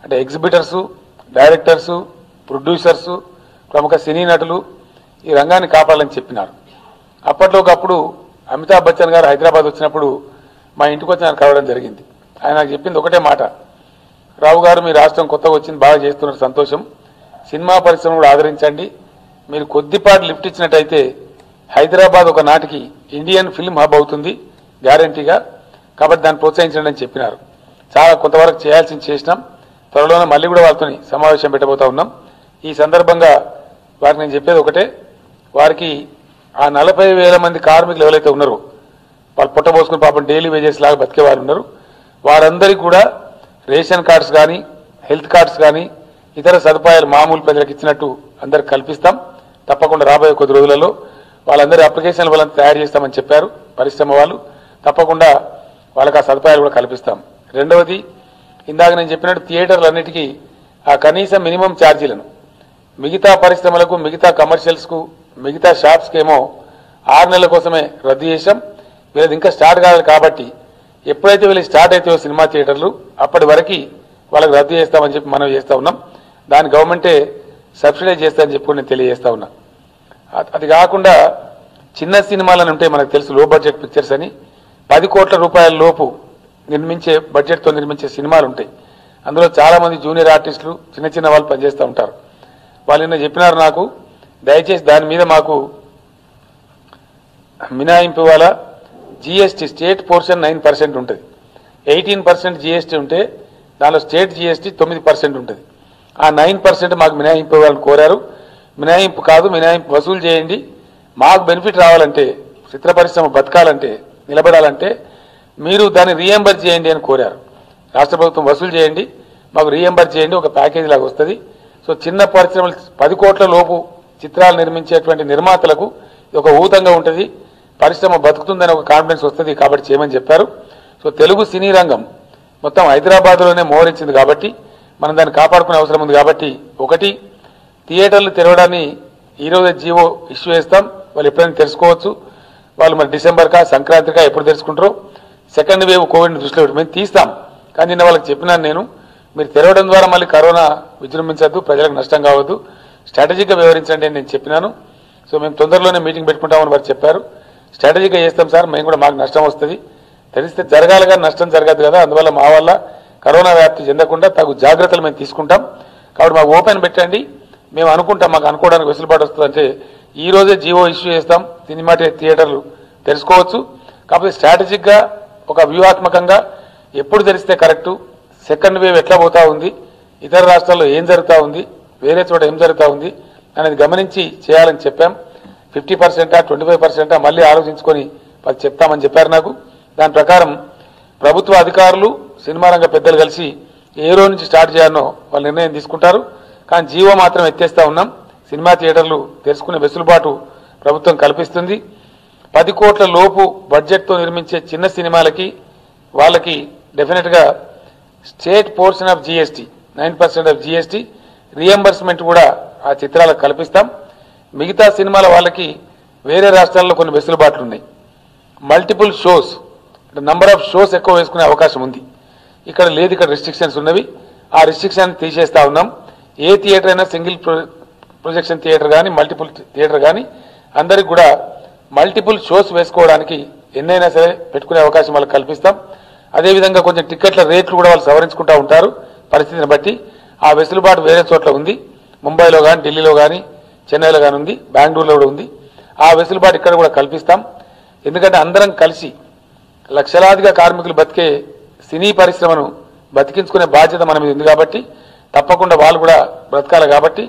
అంటే ఎగ్జిబిటర్సు, డైరెక్టర్సు, ప్రొడ్యూసర్సు, ప్రముఖ సినీ నటులు ఈ రంగాన్ని కాపాడాలని చెప్పినారు. అప్పట్లోకప్పుడు అమితాబ్ బచ్చన్ గారు హైదరాబాద్ వచ్చినప్పుడు మా ఇంటికి వచ్చి నాకు కలవడం జరిగింది. ఆయన నాకు చెప్పింది ఒకటే మాట, రావు గారు మీ రాష్ట్రం కొత్తగా వచ్చింది, బాగా చేస్తున్నారు, సంతోషం, సినిమా పరిశ్రమ కూడా ఆదరించండి, మీరు కొద్దిపాటి లిఫ్ట్ ఇచ్చినట్టయితే హైదరాబాద్ ఒక నాటికి ఇండియన్ ఫిల్మ్ హబ్ అవుతుంది గ్యారంటీగా, కాబట్టి దాన్ని ప్రోత్సహించండి అని చెప్పినారు. చాలా కొంతవరకు చేయాల్సింది చేసినాం. త్వరలోనే మళ్ళీ కూడా వాళ్ళతో సమావేశం పెట్టబోతా ఉన్నాం. ఈ సందర్భంగా వారికి నేను చెప్పేది ఒకటే, వారికి ఆ 40,000 మంది కార్మికులు ఎవరైతే ఉన్నారో వాళ్ళు పుట్టబోసుకుని పాపం డైలీ వేజెస్ లాగా బతికే వారు ఉన్నారు, వారందరికీ కూడా రేషన్ కార్డ్స్ కానీ, హెల్త్ కార్డ్స్ కానీ, ఇతర సదుపాయాలు మామూలు ప్రజలకు ఇచ్చినట్టు అందరికి కల్పిస్తాం. తప్పకుండా రాబోయే కొద్ది రోజులలో వాళ్ళందరి అప్లికేషన్లు వాళ్ళని తయారు చేస్తామని చెప్పారు పరిశ్రమ వాళ్ళు. తప్పకుండా వాళ్ళకి ఆ సదుపాయాలు కూడా కల్పిస్తాం. రెండవది, ఇందాక నేను చెప్పినట్టు థియేటర్లన్నిటికీ ఆ కనీసం మినిమం ఛార్జీలను మిగతా పరిశ్రమలకు, మిగతా కమర్షియల్స్కు, మిగతా షాప్స్కి ఏమో 6 నెలల కోసమే రద్దు చేశాం. వీళ్ళది ఇంకా స్టార్ట్ కావాలి కాబట్టి ఎప్పుడైతే వీళ్ళు స్టార్ట్ అవుతాయో సినిమా థియేటర్లు అప్పటి వరకు వాళ్ళకి రద్దు చేస్తామని చెప్పి మనం చేస్తూ ఉన్నాం. దాని గవర్నమెంటే సబ్సిడైజ్ చేస్తామని చెప్పి నేను తెలియజేస్తా ఉన్నా. అది కాకుండా చిన్న సినిమాలను ఉంటే మనకు తెలుసు, లో బడ్జెట్ పిక్చర్స్ అని 10 కోట్ల రూపాయల లోపు నిర్మించే బడ్జెట్తో నిర్మించే సినిమాలు ఉంటాయి. అందులో చాలామంది జూనియర్ ఆర్టిస్టులు చిన్న చిన్న వాళ్ళు పనిచేస్తూ ఉంటారు. వాళ్ళు నిన్న చెప్పినారు నాకు, దయచేసి దాని మీద మాకు మినహాయింపు ఇవ్వాలా. జీఎస్టీ స్టేట్ పోర్షన్ 9% ఉంటుంది, 18% జీఎస్టీ ఉంటే దానిలో స్టేట్ జీఎస్టీ 9% ఉంటుంది. ఆ 9% మాకు మినహాయింపు ఇవ్వాలని కోరారు. మినహాయింపు కాదు, మినహాయింపు వసూలు చేయండి, మాకు బెనిఫిట్ రావాలంటే, చిత్ర పరిశ్రమ బతకాలంటే, నిలబడాలంటే మీరు దాన్ని రీఎంబర్స్ చేయండి అని కోరారు. రాష్ట్ర ప్రభుత్వం వసూలు చేయండి, మాకు రీఎంబర్స్ చేయండి, ఒక ప్యాకేజీ లాగా వస్తుంది. సో చిన్న పరిశ్రమలు 10 కోట్ల లోపు చిత్రాలు నిర్మించేటువంటి నిర్మాతలకు ఇది ఒక ఊతంగా ఉంటుంది, పరిశ్రమ బతుకుతుందని ఒక కాన్ఫిడెన్స్ వస్తుంది కాబట్టి చేయమని చెప్పారు. సో తెలుగు సినీ రంగం మొత్తం హైదరాబాద్లోనే మోహరించింది కాబట్టి మనం దాన్ని కాపాడుకునే అవసరం ఉంది. కాబట్టి ఒకటి, థియేటర్లు తెరవడాన్ని ఈరోజు జీవో ఇష్యూ చేస్తాం, వాళ్ళు ఎప్పుడైనా తెలుసుకోవచ్చు. వాళ్ళు మరి డిసెంబర్కా సంక్రాంతికా ఎప్పుడు తెలుసుకుంటారో. సెకండ్ వేవ్ కోవిడ్ని దృష్టిలో పెట్టి మేము తీస్తాం, కానీ నిన్న వాళ్ళకి చెప్పినాను నేను, మీరు తెరవడం ద్వారా మళ్ళీ కరోనా విజృంభించద్దు, ప్రజలకు నష్టం కావద్దు, స్ట్రాటజీగా వ్యవహరించండి అని నేను చెప్పినాను. సో మేము తొందరలోనే మీటింగ్ పెట్టుకుంటామని వారు చెప్పారు. స్ట్రాటజీగా చేస్తాం సార్, మేము కూడా మాకు నష్టం వస్తుంది, తెలిస్తే జరగాలి కానీ నష్టం జరగదు కదా, అందువల్ల మా వల్ల కరోనా వ్యాప్తి చెందకుండా తగు జాగ్రత్తలు మేము తీసుకుంటాం. కాబట్టి మాకు ఓపెన్ పెట్టండి, మేము అనుకుంటాం, మాకు అనుకోవడానికి వెసులుబాటు వస్తుందంటే ఈ రోజే జీవో ఇష్యూ చేస్తాం, సినిమా థియేటర్లు తెలుసుకోవచ్చు. కాకపోతే స్ట్రాటజిక్గా ఒక వ్యూహాత్మకంగా ఎప్పుడు తెలిస్తే కరెక్టు, సెకండ్ వేవ్ ఎట్లా పోతా ఉంది, ఇతర రాష్ట్రాల్లో ఏం జరుగుతూ ఉంది, వేరే చోట ఏం జరుగుతూ ఉంది అనేది గమనించి చేయాలని చెప్పాం. 50%, 25% మళ్ళీ ఆలోచించుకొని వాళ్ళు చెప్తామని చెప్పారు నాకు. దాని ప్రకారం ప్రభుత్వ అధికారులు సినిమా రంగ పెద్దలు కలిసి ఏ రోజు నుంచి స్టార్ట్ చేయాలనో వాళ్ళు నిర్ణయం తీసుకుంటారు. కానీ జీవో మాత్రం ఎత్తేస్తా ఉన్నాం. సినిమా థియేటర్లు తెరుచుకునే వెసులుబాటు ప్రభుత్వం కల్పిస్తుంది. 10 కోట్ల లోపు బడ్జెట్తో నిర్మించే చిన్న సినిమాలకి వాళ్ళకి డెఫినెట్గా state portion of GST 9% of GST reimbursement కూడా ఆ చిత్రాలకు కల్పిస్తాం. మిగతా సినిమాల వాళ్ళకి వేరే రాష్ట్రాల్లో కొన్ని వెసులుబాట్లు ఉన్నాయి. Multiple shows, number of shows ఎక్కువ వేసుకునే అవకాశం ఉంది, ఇక్కడ లేదు, ఇక్కడ రిస్ట్రిక్షన్స్ ఉన్నవి. ఆ రిస్ట్రిక్షన్ తీసేస్తా ఉన్నాం. ఏ థియేటర్ అయినా సింగిల్ ప్రొజెక్షన్ థియేటర్ కానీ మల్టిపుల్ థియేటర్ కానీ అందరికి కూడా మల్టిపుల్ షోస్ వేసుకోవడానికి ఎన్నైనా సరే పెట్టుకునే అవకాశం వాళ్ళకి కల్పిస్తాం. అదేవిధంగా కొంచెం టికెట్ల రేట్లు కూడా వాళ్ళు సవరించుకుంటూ ఉంటారు పరిస్థితిని బట్టి. ఆ వెసులుబాటు వేరే చోట్ల ఉంది, ముంబైలో కానీ ఢిల్లీలో కానీ చెన్నైలో కానీ ఉంది, బెంగళూరులో కూడా ఉంది. ఆ వెసులుబాటు ఇక్కడ కూడా కల్పిస్తాం. ఎందుకంటే అందరం కలిసి లక్షలాదిగా కార్మికులు బతికే సినీ పరిశ్రమను బతికించుకునే బాధ్యత మన మీద ఉంది కాబట్టి తప్పకుండా వాళ్ళు కూడా బ్రతకాలి. కాబట్టి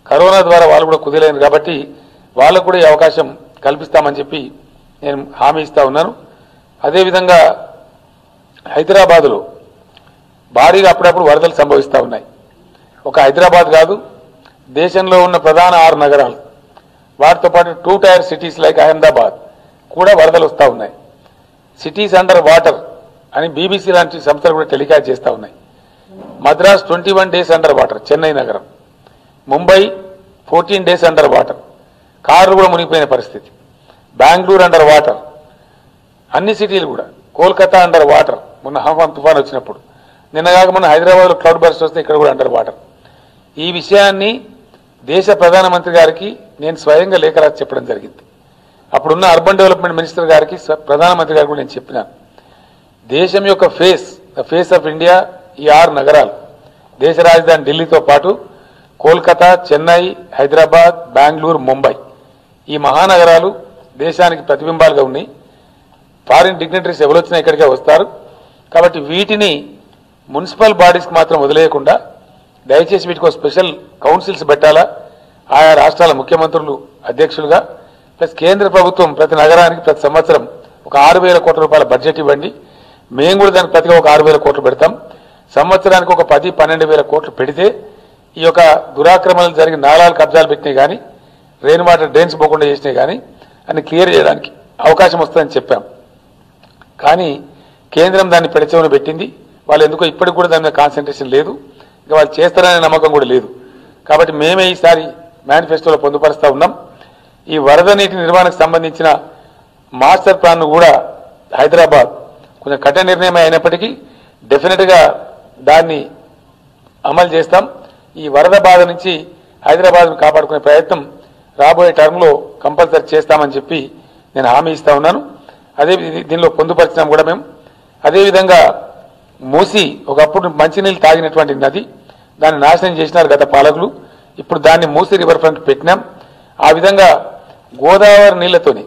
కరోనా ద్వారా వాళ్ళు కూడా కుదిలేరు కాబట్టి వాళ్ళకు కూడా ఈ అవకాశం కల్పిస్తామని చెప్పి నేను హామీ ఇస్తా ఉన్నాను. అదేవిధంగా హైదరాబాదులో భారీగా అప్పుడప్పుడు వరదలు సంభవిస్తూ ఉన్నాయి. ఒక హైదరాబాద్ కాదు, దేశంలో ఉన్న ప్రధాన 6 నగరాలు వాటితో పాటు 2 టైర్ సిటీస్ లైక్ అహ్మదాబాద్ కూడా వరదలు వస్తూ ఉన్నాయి. సిటీస్ అండర్ వాటర్ అని బీబీసీ లాంటి సంస్థలు కూడా టెలికాస్ట్ చేస్తూ ఉన్నాయి. Madras 21 days under water, Chennai నగరం. ముంబై 14 డేస్ అండర్ వాటర్, కార్లు కూడా మునిగిపోయిన పరిస్థితి. బెంగళూరు అండర్ వాటర్, అన్ని సిటీలు కూడా. కోల్కతా అండర్ వాటర్ మొన్న హంఫాన్ తుఫాన్ వచ్చినప్పుడు. నిన్నగాక మొన్న హైదరాబాద్లో క్లౌడ్ బర్స్ట్ వస్తే ఇక్కడ కూడా అండర్ వాటర్. ఈ విషయాన్ని దేశ ప్రధానమంత్రి గారికి నేను స్వయంగా లేఖ రాసి చెప్పడం జరిగింది. అప్పుడున్న అర్బన్ డెవలప్మెంట్ మినిస్టర్ గారికి, ప్రధానమంత్రి గారికి కూడా నేను చెప్పినాను. దేశం యొక్క ద ఫేస్ ఆఫ్ ఇండియా ఈ 6 నగరాలు, దేశ రాజధాని ఢిల్లీతో పాటు కోల్కతా, చెన్నై, హైదరాబాద్, బెంగళూరు, ముంబై, ఈ మహానగరాలు దేశానికి ప్రతిబింబాలుగా ఉన్నాయి. ఫారిన్ డిగ్నిటరీస్ ఎవరు వచ్చినా ఇక్కడికే వస్తారు. కాబట్టి వీటిని మున్సిపల్ బాడీస్కి మాత్రం వదిలేయకుండా దయచేసి వీటికి స్పెషల్ కౌన్సిల్స్ పెట్టాలా, ఆయా రాష్ట్రాల ముఖ్యమంత్రులు అధ్యక్షులుగా, ప్లస్ కేంద్ర ప్రభుత్వం ప్రతి నగరానికి ప్రతి సంవత్సరం ఒక 6,000 కోట్ల రూపాయల బడ్జెట్ ఇవ్వండి. మేము కూడా దానికి ప్రతిగా ఒక 6,000 కోట్లు పెడతాం. సంవత్సరానికి ఒక 10-12,000 కోట్లు పెడితే ఈ యొక్క దురాక్రమణలు జరిగి నాలాలు కబ్జాలు పెట్టినాయి కానీ, రెయిన్ వాటర్ డ్రైన్స్ పోకుండా చేసినాయి కానీ అన్ని క్లియర్ చేయడానికి అవకాశం వస్తుందని చెప్పాం. కానీ కేంద్రం దాన్ని పెడచెవున పెట్టింది. వాళ్ళు ఎందుకో ఇప్పటికి కూడా దాని మీద కాన్సన్ట్రేషన్ లేదు, ఇంకా వాళ్ళు చేస్తారనే నమ్మకం కూడా లేదు. కాబట్టి మేమే ఈసారి మేనిఫెస్టోలో పొందుపరుస్తూ ఉన్నాం. ఈ వరద నీటి నిర్వహణకు సంబంధించిన మాస్టర్ ప్లాన్ కూడా హైదరాబాద్ కొంచెం కఠిన నిర్ణయం అయినప్పటికీ డెఫినెట్గా దాన్ని అమలు చేస్తాం. ఈ వరద బాధ నుంచి హైదరాబాద్ను కాపాడుకునే ప్రయత్నం రాబోయే టర్మ్లో కంపల్సరీ చేస్తామని చెప్పి నేను హామీ ఇస్తా ఉన్నాను. అదే దీనిలో పొందుపరిచినాం కూడా మేము. అదేవిధంగా మూసి ఒకప్పుడు మంచినీళ్ళు తాగినటువంటి నది, దాన్ని నాశనం చేసినారు గత పాలకులు. ఇప్పుడు దాన్ని మూసి రివర్ ఫ్రంట్ పెట్టినాం. ఆ విధంగా గోదావరి నీళ్లతోని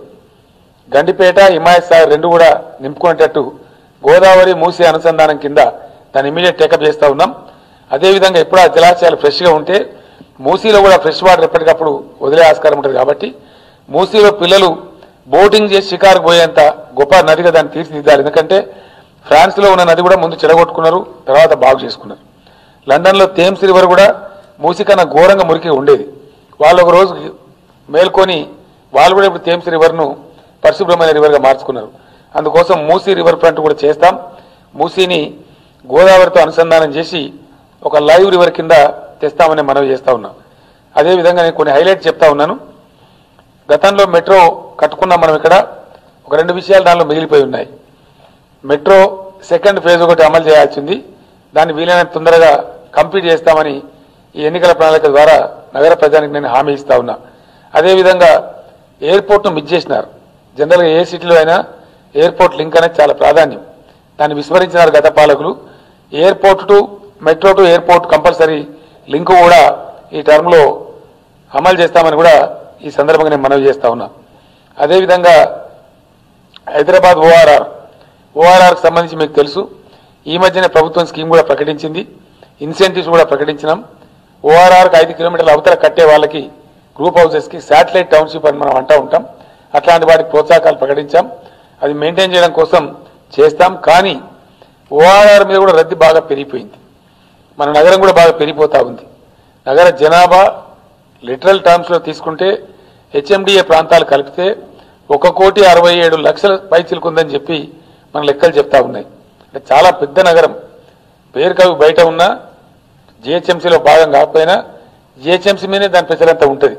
గండిపేట, హిమాయత్ సాగర్ 2 కూడా నింపుకునేటట్టు గోదావరి మూసి అనుసంధానం కింద దాన్ని ఇమీడియట్ టేకప్ చేస్తూ ఉన్నాం. అదేవిధంగా ఎప్పుడు ఆ జలాశయాలు ఫ్రెష్గా ఉంటే మూసీలో కూడా ఫ్రెష్ వాటర్ ఎప్పటికప్పుడు వదిలే ఆస్కారం ఉంటుంది. కాబట్టి మూసీలో పిల్లలు బోటింగ్ చేసి షికారుకు పోయేంత గొప్ప నదిగా దాన్ని తీర్చిదిద్దాలి. ఎందుకంటే ఫ్రాన్స్లో ఉన్న నది కూడా ముందు చెడగొట్టుకున్నారు, తర్వాత బాగు చేసుకున్నారు. లండన్లో థేమ్స్ రివర్ కూడా మూసి కన్నా ఘోరంగా మురికి ఉండేది. వాళ్ళు ఒక రోజు మేల్కొని వాళ్ళు కూడా ఇప్పుడు థేమ్స్ రివర్ను పరిశుభ్రమైన రివర్గా మార్చుకున్నారు. అందుకోసం మూసీ రివర్ ఫ్రంట్ కూడా చేస్తాం. మూసీని గోదావరితో అనుసంధానం చేసి ఒక లైవ్ రివర్ కింద తెస్తామని మనవి చేస్తా ఉన్నాం. అదేవిధంగా నేను కొన్ని హైలైట్ చెప్తా ఉన్నాను. గతంలో మెట్రో కట్టుకున్నాం మనం. ఇక్కడ ఒక 2 విషయాలు దానిలో మిగిలిపోయి ఉన్నాయి. మెట్రో సెకండ్ ఫేజ్ ఒకటి అమలు చేయాల్సింది. దాన్ని వీలైనంత తొందరగా కంప్లీట్ చేస్తామని ఈ ఎన్నికల ప్రణాళిక ద్వారా నగర ప్రజానికి నేను హామీ ఇస్తా ఉన్నా. అదేవిధంగా ఎయిర్పోర్ట్ను మిస్ చేసినారు. జనరల్గా ఏ సిటీలో అయినా ఎయిర్పోర్ట్ లింక్ అనేది చాలా ప్రాధాన్యం. దాన్ని విస్మరించినారు గత పాలకులు. Airport to metro to airport compulsory link కూడా ఈ టర్మ్లో అమలు చేస్తామని కూడా ఈ సందర్భంగా నేను మనవి చేస్తా ఉన్నా. అదేవిధంగా హైదరాబాద్ ఓఆర్ఆర్కి సంబంధించి మీకు తెలుసు, ఈ మధ్యనే ప్రభుత్వం స్కీమ్ కూడా ప్రకటించింది. ఇన్సెంటివ్స్ కూడా ప్రకటించినాం. ఓఆర్ఆర్కి 5 కిలోమీటర్ల అవతల కట్టే వాళ్ళకి గ్రూప్ హౌసెస్కి శాటిలైట్ టౌన్షిప్ అని మనం అంటూ ఉంటాం. అట్లాంటి వాటికి ప్రోత్సాహకాలు ప్రకటించాం. అది మెయింటైన్ చేయడం కోసం చేస్తాం. కానీ ఓఆర్ఆర్ మీద కూడా రద్దీ బాగా పెరిగిపోయింది. మన నగరం కూడా బాగా పెరిగిపోతూ ఉంది. నగర జనాభా లిటరల్ టర్మ్స్లో తీసుకుంటే హెచ్ఎండిఏ ప్రాంతాలు కలిపితే 1,67,00,000 పైచిలుకుందని చెప్పి మన లెక్కలు చెప్తా ఉన్నాయి. అంటే చాలా పెద్ద నగరం. పేరుకవి బయట ఉన్న జిహెచ్ఎంసీలో భాగం కాకపోయినా జిహెచ్ఎంసీ మీదే దాని ప్రజలంతా ఉంటుంది,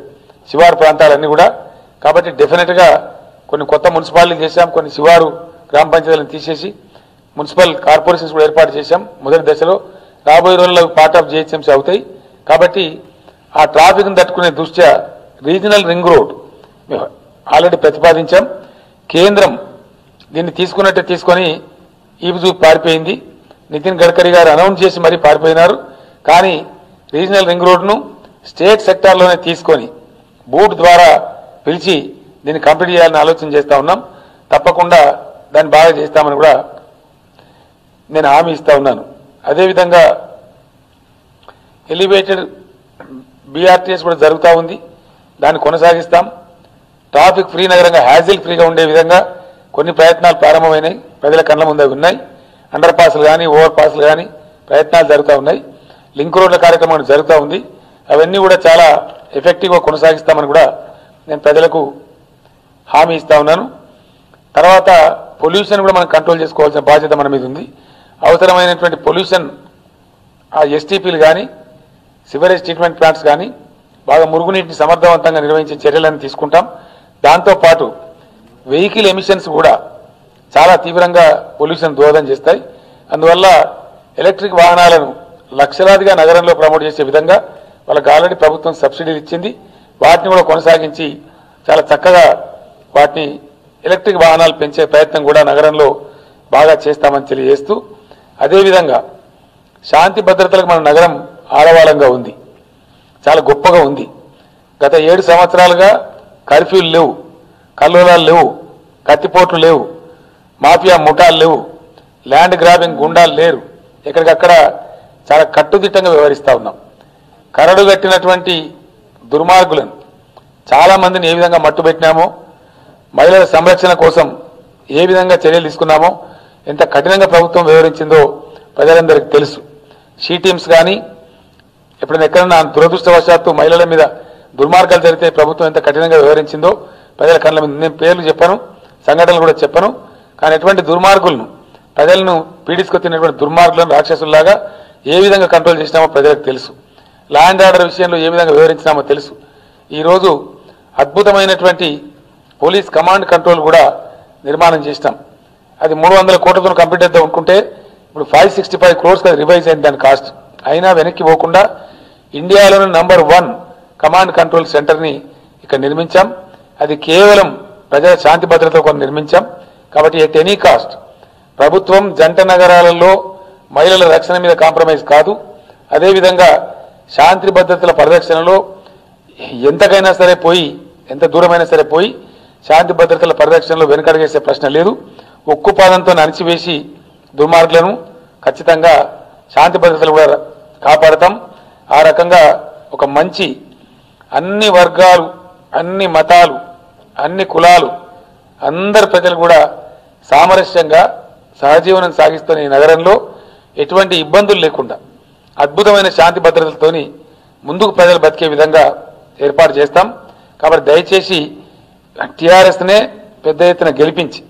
శివారు ప్రాంతాలన్నీ కూడా. కాబట్టి డెఫినెట్గా కొన్ని కొత్త మున్సిపాలిటీలు చేశాం, కొన్ని శివారు గ్రామ పంచాయతీలను తీసేసి మున్సిపల్ కార్పొరేషన్స్ కూడా ఏర్పాటు చేశాం మొదటి దశలో. రాబోయే రోజుల్లో పార్ట్ ఆఫ్ జిహెచ్ఎంసీ అవుతాయి. కాబట్టి ఆ ట్రాఫిక్ను తట్టుకునే దృష్ట్యా రీజనల్ రింగ్ రోడ్ ఆల్రెడీ ప్రతిపాదించాం. కేంద్రం దీన్ని తీసుకున్నట్టే తీసుకొని ఈపుజూ పారిపోయింది. నితిన్ గడ్కరీ గారు అనౌన్స్ చేసి మరీ పారిపోయినారు. కానీ రీజనల్ రింగ్ రోడ్ను స్టేట్ సెక్టార్లోనే తీసుకొని బోర్డు ద్వారా పిలిచి దీన్ని కంప్లీట్ చేయాలని ఆలోచన చేస్తా ఉన్నాం. తప్పకుండా దాన్ని బాగా చేస్తామని కూడా నేను హామీ ఇస్తా ఉన్నాను. అదేవిధంగా ఎలివేటెడ్ బీఆర్టీఎస్ కూడా జరుగుతూ ఉంది, దాన్ని కొనసాగిస్తాం. ట్రాఫిక్ ఫ్రీ నగరంగా, హ్యాజిల్ ఫ్రీగా ఉండే విధంగా కొన్ని ప్రయత్నాలు ప్రారంభమైనాయి, ప్రజల కళ్ళ ముందే ఉన్నాయి. అండర్ పాస్లు కానీ ఓవర్ పాస్లు కానీ ప్రయత్నాలు జరుగుతూ ఉన్నాయి. లింక్ రోడ్ల కార్యక్రమం జరుగుతూ ఉంది. అవన్నీ కూడా చాలా ఎఫెక్టివ్గా కొనసాగిస్తామని కూడా నేను ప్రజలకు హామీ ఇస్తా ఉన్నాను. తర్వాత పొల్యూషన్ కూడా మనం కంట్రోల్ చేసుకోవాల్సిన బాధ్యత మన మీద ఉంది. అవసరమైనటువంటి పొల్యూషన్ ఆ ఎస్టీపీలు కానీ సివరేజ్ ట్రీట్మెంట్ ప్లాంట్స్ కానీ బాగా మురుగునీటిని సమర్థవంతంగా నిర్వహించే చర్యలను తీసుకుంటాం. దాంతోపాటు వెహికల్ ఎమిషన్స్ కూడా చాలా తీవ్రంగా పొల్యూషన్ దోహదం చేస్తాయి. అందువల్ల ఎలక్ట్రిక్ వాహనాలను లక్షలాదిగా నగరంలో ప్రమోట్ చేసే విధంగా వాళ్ళకి ఆల్రెడీ ప్రభుత్వం సబ్సిడీలు ఇచ్చింది. వాటిని కూడా కొనసాగించి చాలా చక్కగా వాటిని ఎలక్ట్రిక్ వాహనాలు పెంచే ప్రయత్నం కూడా నగరంలో బాగా చేస్తామని తెలియజేస్తూ, అదేవిధంగా శాంతి భద్రతలకు మన నగరం ఆడవాళంగా ఉంది, చాలా గొప్పగా ఉంది. గత 7 సంవత్సరాలుగా కర్ఫ్యూలు లేవు, కల్లోలాలు లేవు, కత్తిపోట్లు లేవు, మాఫియా ముఠాలు లేవు, ల్యాండ్ గ్రాబింగ్ గుండాలు లేరు. ఎక్కడికక్కడ చాలా కట్టుదిట్టంగా వ్యవహరిస్తూ ఉన్నాం. కరడు కట్టినటువంటి దుర్మార్గులను చాలా మందిని ఏ విధంగా మట్టుబెట్టినామో, మహిళల సంరక్షణ కోసం ఏ విధంగా చర్యలు తీసుకున్నామో, ఎంత కఠినంగా ప్రభుత్వం వ్యవహరించిందో ప్రజలందరికీ తెలుసు. షీ టీమ్స్ కానీ ఎప్పుడైనా ఎక్కడన్నా దురదృష్టవశాత్తు మహిళల మీద దుర్మార్గాలు జరిగితే ప్రభుత్వం ఎంత కఠినంగా వ్యవహరించిందో ప్రజల కళ్ళ మీద నేను పేర్లు చెప్పను, సంఘటనలు కూడా చెప్పను. కానీ ఎటువంటి దుర్మార్గులను, ప్రజలను పీడించుకొచ్చినటువంటి దుర్మార్గులను రాక్షసుల్లాగా ఏ విధంగా కంట్రోల్ చేసినామో ప్రజలకు తెలుసు. లా అండ్ ఆర్డర్ విషయంలో ఏ విధంగా వ్యవహరించినామో తెలుసు. ఈరోజు అద్భుతమైనటువంటి పోలీస్ కమాండ్ కంట్రోల్ కూడా నిర్మాణం చేసినాం. అది 300 కోట్లతో కంప్లీట్ అవుతా అనుకుంటే ఇప్పుడు 565 crores రివైజ్ అయింది దాని కాస్ట్. అయినా వెనక్కి పోకుండా ఇండియాలోని నంబర్ 1 కమాండ్ కంట్రోల్ సెంటర్ని ఇక్కడ నిర్మించాం. అది కేవలం ప్రజల శాంతి భద్రత కోసం నిర్మించాం. కాబట్టి ఎట్ ఎనీ కాస్ట్ ప్రభుత్వం జంట నగరాలలో మహిళల రక్షణ మీద కాంప్రమైజ్ కాదు. అదేవిధంగా శాంతి భద్రతల పరిరక్షణలో ఎంతకైనా సరే పోయి, ఎంత దూరమైనా సరే పోయి శాంతి భద్రతల పరిరక్షణలో వెనుకడుగేసే ప్రశ్న లేదు. ఉక్కుపాదంతో అణిచివేసి దుర్మార్గులను ఖచ్చితంగా శాంతి భద్రతలు కూడా కాపాడతాం. ఆ రకంగా ఒక మంచి అన్ని వర్గాలు, అన్ని మతాలు, అన్ని కులాలు, అందరి ప్రజలు కూడా సామరస్యంగా సహజీవనం సాగిస్తున్న ఈ నగరంలో ఎటువంటి ఇబ్బందులు లేకుండా అద్భుతమైన శాంతి భద్రతలతోని ముందుకు ప్రజలు బతికే విధంగా ఏర్పాటు చేస్తాం. కాబట్టి దయచేసి టీఆర్ఎస్నే పెద్ద ఎత్తున గెలిపించి,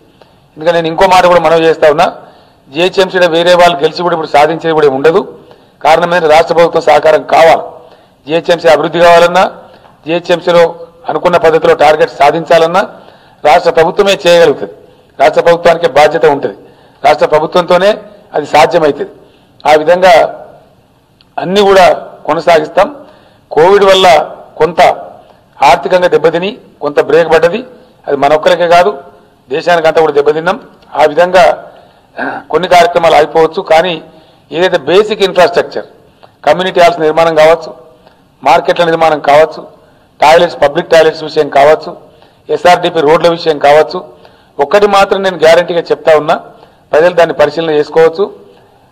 ఎందుకంటే నేను ఇంకో మాట కూడా మనవి చేస్తా ఉన్నా, జిహెచ్ఎంసీలో వేరే వాళ్ళు గెలిచి కూడా ఇప్పుడు సాధించేది కూడా ఉండదు. కారణం ఏంటంటే రాష్ట్ర ప్రభుత్వం సహకారం కావాలి. జిహెచ్ఎంసీ అభివృద్ధి కావాలన్నా, జిహెచ్ఎంసీలో అనుకున్న పద్ధతిలో టార్గెట్ సాధించాలన్నా రాష్ట్ర ప్రభుత్వమే చేయగలుగుతుంది. రాష్ట్ర ప్రభుత్వానికి బాధ్యత ఉంటుంది. రాష్ట్ర ప్రభుత్వంతోనే అది సాధ్యమవుతుంది. ఆ విధంగా అన్ని కూడా కొనసాగిస్తాం. కోవిడ్ వల్ల కొంత ఆర్థికంగా దెబ్బతిని కొంత బ్రేక్ పడ్డది. అది మన ఒక్కరికే కాదు, దేశానికి అంతా కూడా దెబ్బతిన్నాం. ఆ విధంగా కొన్ని కార్యక్రమాలు అయిపోవచ్చు. కానీ ఏదైతే బేసిక్ ఇన్ఫ్రాస్ట్రక్చర్, కమ్యూనిటీ హాల్స్ నిర్మాణం కావచ్చు, మార్కెట్ల నిర్మాణం కావచ్చు, టాయిలెట్స్, పబ్లిక్ టాయిలెట్స్ విషయం కావచ్చు, ఎస్ఆర్డిపి రోడ్ల విషయం కావచ్చు, ఒక్కటి మాత్రం నేను గ్యారంటీగా చెప్తా ఉన్నా, ప్రజలు దాన్ని పరిశీలన చేసుకోవచ్చు.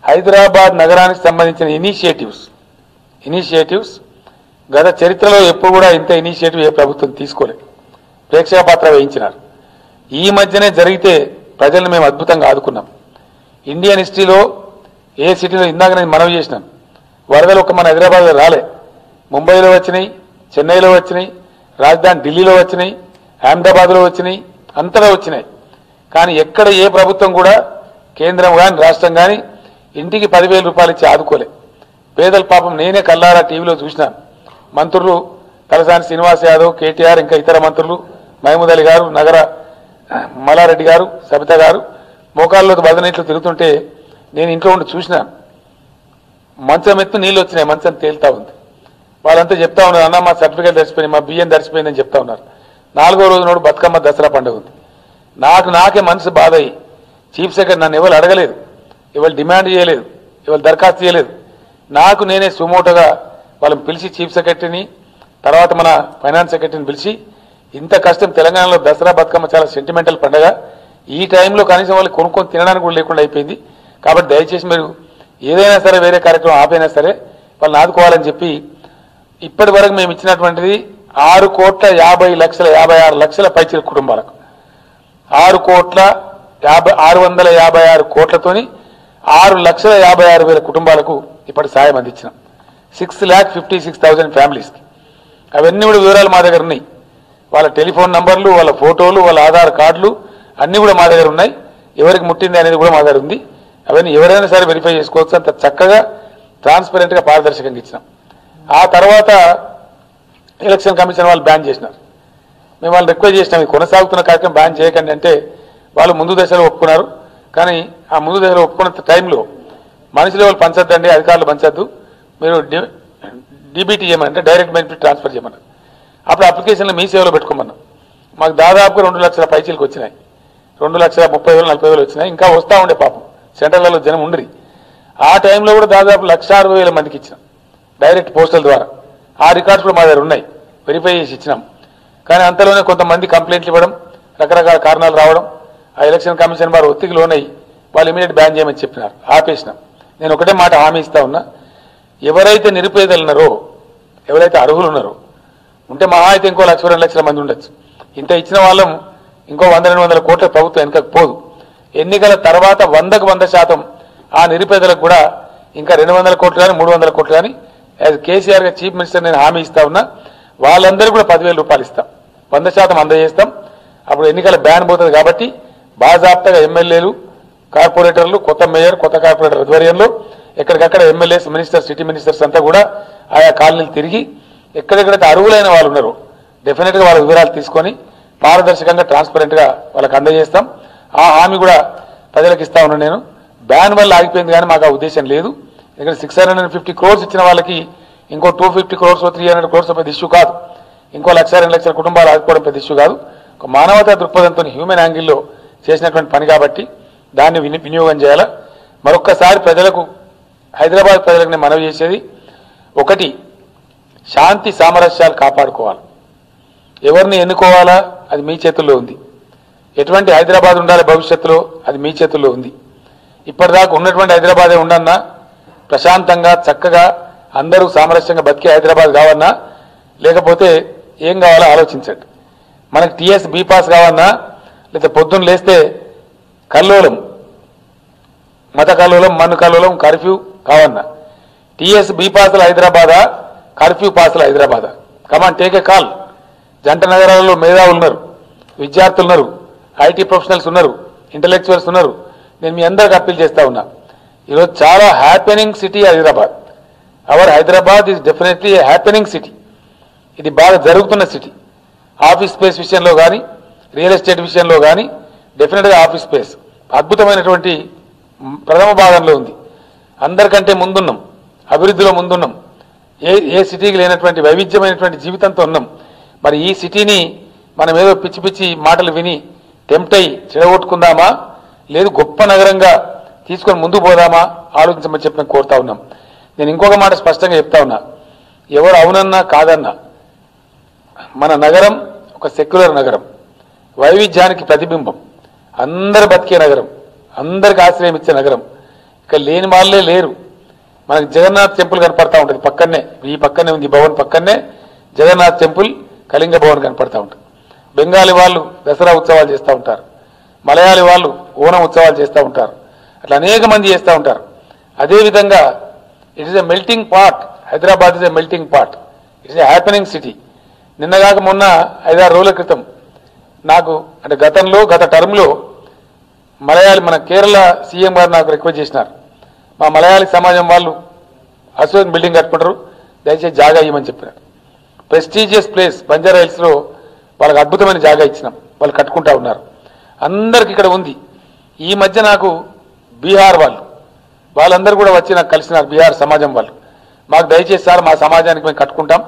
హైదరాబాద్ నగరానికి సంబంధించిన ఇనిషియేటివ్స్ గత చరిత్రలో ఎప్పుడు కూడా ఇంత ఇనిషియేటివ్ ఏ ప్రభుత్వం తీసుకోలేదు. ప్రేక్షక పాత్ర వహించినారు. ఈ మధ్యనే జరిగితే ప్రజలను మేము అద్భుతంగా ఆదుకున్నాం. ఇండియన్ హిస్టరీలో ఏ సిటీలో ఇందాక నేను మనవి చేసినాను, వరదలు ఒక్క మన హైదరాబాద్లో రాలే, ముంబైలో వచ్చినాయి, చెన్నైలో వచ్చినాయి, రాజధాని ఢిల్లీలో వచ్చినాయి, అహ్మదాబాద్లో వచ్చినాయి, అంతటా వచ్చినాయి. కానీ ఎక్కడ ఏ ప్రభుత్వం కూడా కేంద్రం కానీ రాష్ట్రం కానీ ఇంటికి 10,000 రూపాయలు ఇచ్చి ఆదుకోలే. పేదల పాపం నేనే కల్లారా టీవీలో చూసినాను. మంత్రులు తలసాని శ్రీనివాస్ యాదవ్, కేటీఆర్, ఇంకా ఇతర మంత్రులు, మహమూద్ అలీ గారు, నగర మల్లారెడ్డి గారు, సబిత గారు మోకాల్లో బదనీట్లు తిరుగుతుంటే నేను ఇంట్లో ఉండి చూసినాను. మంచం ఎత్తు నీళ్ళు వచ్చినాయి, మంచం తేలుతా ఉంది. వాళ్ళంతా చెప్తా ఉన్నారు, అన్న మా సర్టిఫికేట్ తడిచిపోయింది, మా బియ్యం తడిచిపోయిందని చెప్తా ఉన్నారు. 4వ రోజు నాడు బతుకమ్మ దసరా పండుగ ఉంది. నాకే మనసు బాధ అయ్యి, చీఫ్ సెక్రటరీ నన్ను ఎవరు అడగలేదు, ఎవరు డిమాండ్ చేయలేదు, ఎవరు దరఖాస్తు చేయలేదు. నాకు నేనే సుమోటోగా వాళ్ళని పిలిచి, చీఫ్ సెక్రటరీని, తర్వాత మన ఫైనాన్స్ సెక్రటరీని పిలిచి, ఇంత కష్టం తెలంగాణలో దసరా బతుకమ్మ చాలా సెంటిమెంటల్ పండుగ, ఈ టైంలో కనీసం వాళ్ళు కొనుక్కొని తినడానికి కూడా లేకుండా అయిపోయింది. కాబట్టి దయచేసి మీరు ఏదైనా సరే వేరే కార్యక్రమం ఆపైనా సరే వాళ్ళని ఆదుకోవాలని చెప్పి ఇప్పటి వరకు మేము ఇచ్చినటువంటిది 6,50,56,00,000 పైచిల కుటుంబాలకు 6,656 కోట్లతోని 6,56,000 కుటుంబాలకు ఇప్పటి సాయం అందించినాం. 6,56,000 ఫ్యామిలీస్కి. అవన్నీ కూడా వివరాలు మా దగ్గర ఉన్నాయి. వాళ్ళ టెలిఫోన్ నంబర్లు, వాళ్ళ ఫోటోలు, వాళ్ళ ఆధార్ కార్డులు అన్నీ కూడా మా దగ్గర ఉన్నాయి. ఎవరికి ముట్టింది అనేది కూడా మా దగ్గర ఉంది. అవన్నీ ఎవరైనా సరే వెరిఫై చేసుకోవచ్చు. అంత చక్కగా ట్రాన్స్పరెంట్గా పారదర్శకంగా ఇచ్చినాం. ఆ తర్వాత ఎలక్షన్ కమిషన్ వాళ్ళు బ్యాన్ చేసినారు. మేము వాళ్ళు రిక్వెస్ట్ చేసినాం, ఇది కొనసాగుతున్న కార్యక్రమం బ్యాన్ చేయకండి అంటే వాళ్ళు ముందు దశలో ఒప్పుకున్నారు. కానీ ఆ ముందు దశలో ఒప్పుకున్న టైంలో మనుషులు వాళ్ళు పంచొద్దండి, అధికారులు పంచొద్దు, మీరు డీబీటీ చేయమని, డైరెక్ట్ బెనిఫిట్ ట్రాన్స్ఫర్ చేయమన్నారు. అప్పుడు అప్లికేషన్లు మీ సేవలో పెట్టుకోమన్నాం. మాకు దాదాపుగా 2 లక్షల పైచీలకు వచ్చినాయి. 2,30,000, 40,000 వచ్చినాయి. ఇంకా వస్తూ ఉండే పాపం, సెంటర్లలో జనం ఉండరు. ఆ టైంలో కూడా దాదాపు 1,60,000 మందికి ఇచ్చినాం డైరెక్ట్ పోస్టల్ ద్వారా. ఆ రికార్డ్స్ కూడా మా దగ్గర ఉన్నాయి, వెరిఫై చేసి ఇచ్చినాం. కానీ అంతలోనే కొంతమంది కంప్లైంట్లు ఇవ్వడం, రకరకాల కారణాలు రావడం, ఆ ఎలక్షన్ కమిషన్ వారు ఒత్తిడి లోనై వాళ్ళు ఇమీడియట్ బ్యాన్ చేయమని చెప్పినారు. ఆపేసినాం. నేను ఒకటే మాట హామీ ఇస్తా ఉన్నా, ఎవరైతే నిరుపేదలు ఉన్నారో, ఎవరైతే అర్హులు ఉన్నారో, ఉంటే మహా అయితే ఇంకో 1,00,000, 2 లక్షల మంది ఉండొచ్చు. ఇంత ఇచ్చిన వాళ్ళం ఇంకో 100-200 కోట్ల ప్రభుత్వం వెనకకు పోదు. ఎన్నికల తర్వాత 100% ఆ నిరుపేదలకు కూడా ఇంకా 200 కోట్లు కానీ 300 కోట్లు కానీ యాజ్ కేసీఆర్ గా చీఫ్ మినిస్టర్ నేను హామీ ఇస్తా ఉన్నా. వాళ్ళందరూ కూడా 10,000 రూపాయలు ఇస్తాం, 100% అందజేస్తాం. అప్పుడు ఎన్నికల బ్యాన్ పోతుంది కాబట్టి బాజాప్తగా ఎమ్మెల్యేలు, కార్పొరేటర్లు, కొత్త మేయర్, కొత్త కార్పొరేటర్ ఆధ్వర్యంలో ఎక్కడికక్కడ ఎమ్మెల్యేస్, మినిస్టర్స్, సిటీ మినిస్టర్స్ అంతా కూడా ఆయా కాలనీలు తిరిగి ఎక్కడెక్కడైతే అర్హులైన వాళ్ళు ఉన్నారో డెఫినెట్గా వాళ్ళ వివరాలు తీసుకొని పారదర్శకంగా, ట్రాన్స్పరెంట్గా వాళ్ళకి అందజేస్తాం. ఆ హామీ కూడా ప్రజలకు ఇస్తా ఉన్నాను. నేను బ్యాన్ వల్ల ఆగిపోయింది కానీ మాకు ఆ ఉద్దేశం లేదు. ఎందుకంటే 650 crores ఇచ్చిన వాళ్ళకి ఇంకో 250 crores, 300 crores పెద్ద ఇష్యూ కాదు. ఇంకో 1,00,000-2 లక్షల కుటుంబాలు ఆదుకోవడం పెద్ద ఇష్యూ కాదు. ఒక మానవతా దృక్పథంతో హ్యూమన్ యాంగిల్లో చేసినటువంటి పని కాబట్టి దాన్ని వినియోగం చేయాలా. మరొక్కసారి ప్రజలకు, హైదరాబాద్ ప్రజలకు నేను మనవి చేసేది ఒకటి, శాంతి సామరస్యాలు కాపాడుకోవాలి. ఎవరిని ఎన్నుకోవాలా అది మీ చేతుల్లో ఉంది. ఎటువంటి హైదరాబాద్ ఉండాలి భవిష్యత్తులో అది మీ చేతుల్లో ఉంది. ఇప్పటిదాకా ఉన్నటువంటి హైదరాబాదే ఉండన్నా, ప్రశాంతంగా చక్కగా అందరూ సామరస్యంగా బతికే హైదరాబాద్ కావన్నా, లేకపోతే ఏం కావాలో ఆలోచించండి. మనకి టీఎస్ బీ పాస్ కావన్నా, లేదా పొద్దున్న లేస్తే కల్లోలం, మత కల్లోలం, మన్ను కల్లోలం, కర్ఫ్యూ కావన్నా, టీఎస్ బీ పాస్లు హైదరాబాదా, కర్ఫ్యూ పాసులు Hyderabad. Come on take a call. జంట నగరాలలో మేధావులు ఉన్నారు, విద్యార్థులు ఉన్నారు, ఐటీ ప్రొఫెషనల్స్ ఉన్నారు, ఇంటలెక్చువల్స్ ఉన్నారు. నేను మీ అందరికి అప్పీల్ చేస్తా ఉన్నా, ఈరోజు చాలా happening city Hyderabad. Our Hyderabad is definitely a happening city. ఇది బాగా జరుగుతున్న సిటీ. ఆఫీస్ స్పేస్ విషయంలో కానీ, రియల్ ఎస్టేట్ విషయంలో కానీ డెఫినెట్గా ఆఫీస్ స్పేస్ అద్భుతమైనటువంటి ప్రథమ భాగంలో ఉంది. అందరికంటే ముందున్నాం, అభివృద్ధిలో ముందున్నాం. ఏ సిటీకి లేనటువంటి వైవిధ్యమైనటువంటి జీవితంతో ఉన్నాం. మరి ఈ సిటీని మనం ఏదో పిచ్చి పిచ్చి మాటలు విని టెంప్ట్ అయి చెడగొట్టుకుందామా, లేదు గొప్ప నగరంగా తీసుకొని ముందుకు పోదామా ఆలోచించమని చెప్పి నేను కోరుతా ఉన్నాం. నేను ఇంకొక మాట స్పష్టంగా చెప్తా ఉన్నా, ఎవరు అవునన్నా కాదన్నా మన నగరం ఒక సెక్యులర్ నగరం, వైవిధ్యానికి ప్రతిబింబం, అందరు బతికే నగరం, అందరికి ఆశ్రయం ఇచ్చే నగరం. ఇక్కడ లేని వాళ్ళే లేరు. మనకి జగన్నాథ్ టెంపుల్ కనపడతా ఉంటుంది పక్కనే, ఈ పక్కనే ఉంది భవన్ పక్కనే జగన్నాథ్ టెంపుల్, కళింగ భవన్ కనపడతా ఉంటుంది. బెంగాలీ వాళ్ళు దసరా ఉత్సవాలు చేస్తూ ఉంటారు, మలయాళీ వాళ్ళు ఓణం ఉత్సవాలు చేస్తూ ఉంటారు, అట్లా అనేక మంది చేస్తూ ఉంటారు. అదేవిధంగా it is a melting pot. Hyderabad is a melting pot. It's a happening city. నిన్నగాక మొన్న 5-6 రోజుల క్రితం నాకు అంటే గత టర్మ్లో మలయాళీ మన కేరళ సీఎం గారు నాకు రిక్వెస్ట్ చేసినారు, మా మలయాళీ సమాజం వాళ్ళు అశోక్ బిల్డింగ్ కట్టుకుంటారు, దయచేసి జాగా ఇవ్వమని చెప్పినారు. ప్రెస్టీజియస్ ప్లేస్ బంజారా హిల్స్లో వాళ్ళకి అద్భుతమైన జాగా ఇచ్చినాం, వాళ్ళు కట్టుకుంటా ఉన్నారు. అందరికి ఇక్కడ ఉంది. ఈ మధ్య నాకు బీహార్ వాళ్ళందరూ కూడా వచ్చి నాకు కలిసినారు, బీహార్ సమాజం వాళ్ళు. మాకు దయచేసి సార్ మా సమాజానికి మేము కట్టుకుంటాం,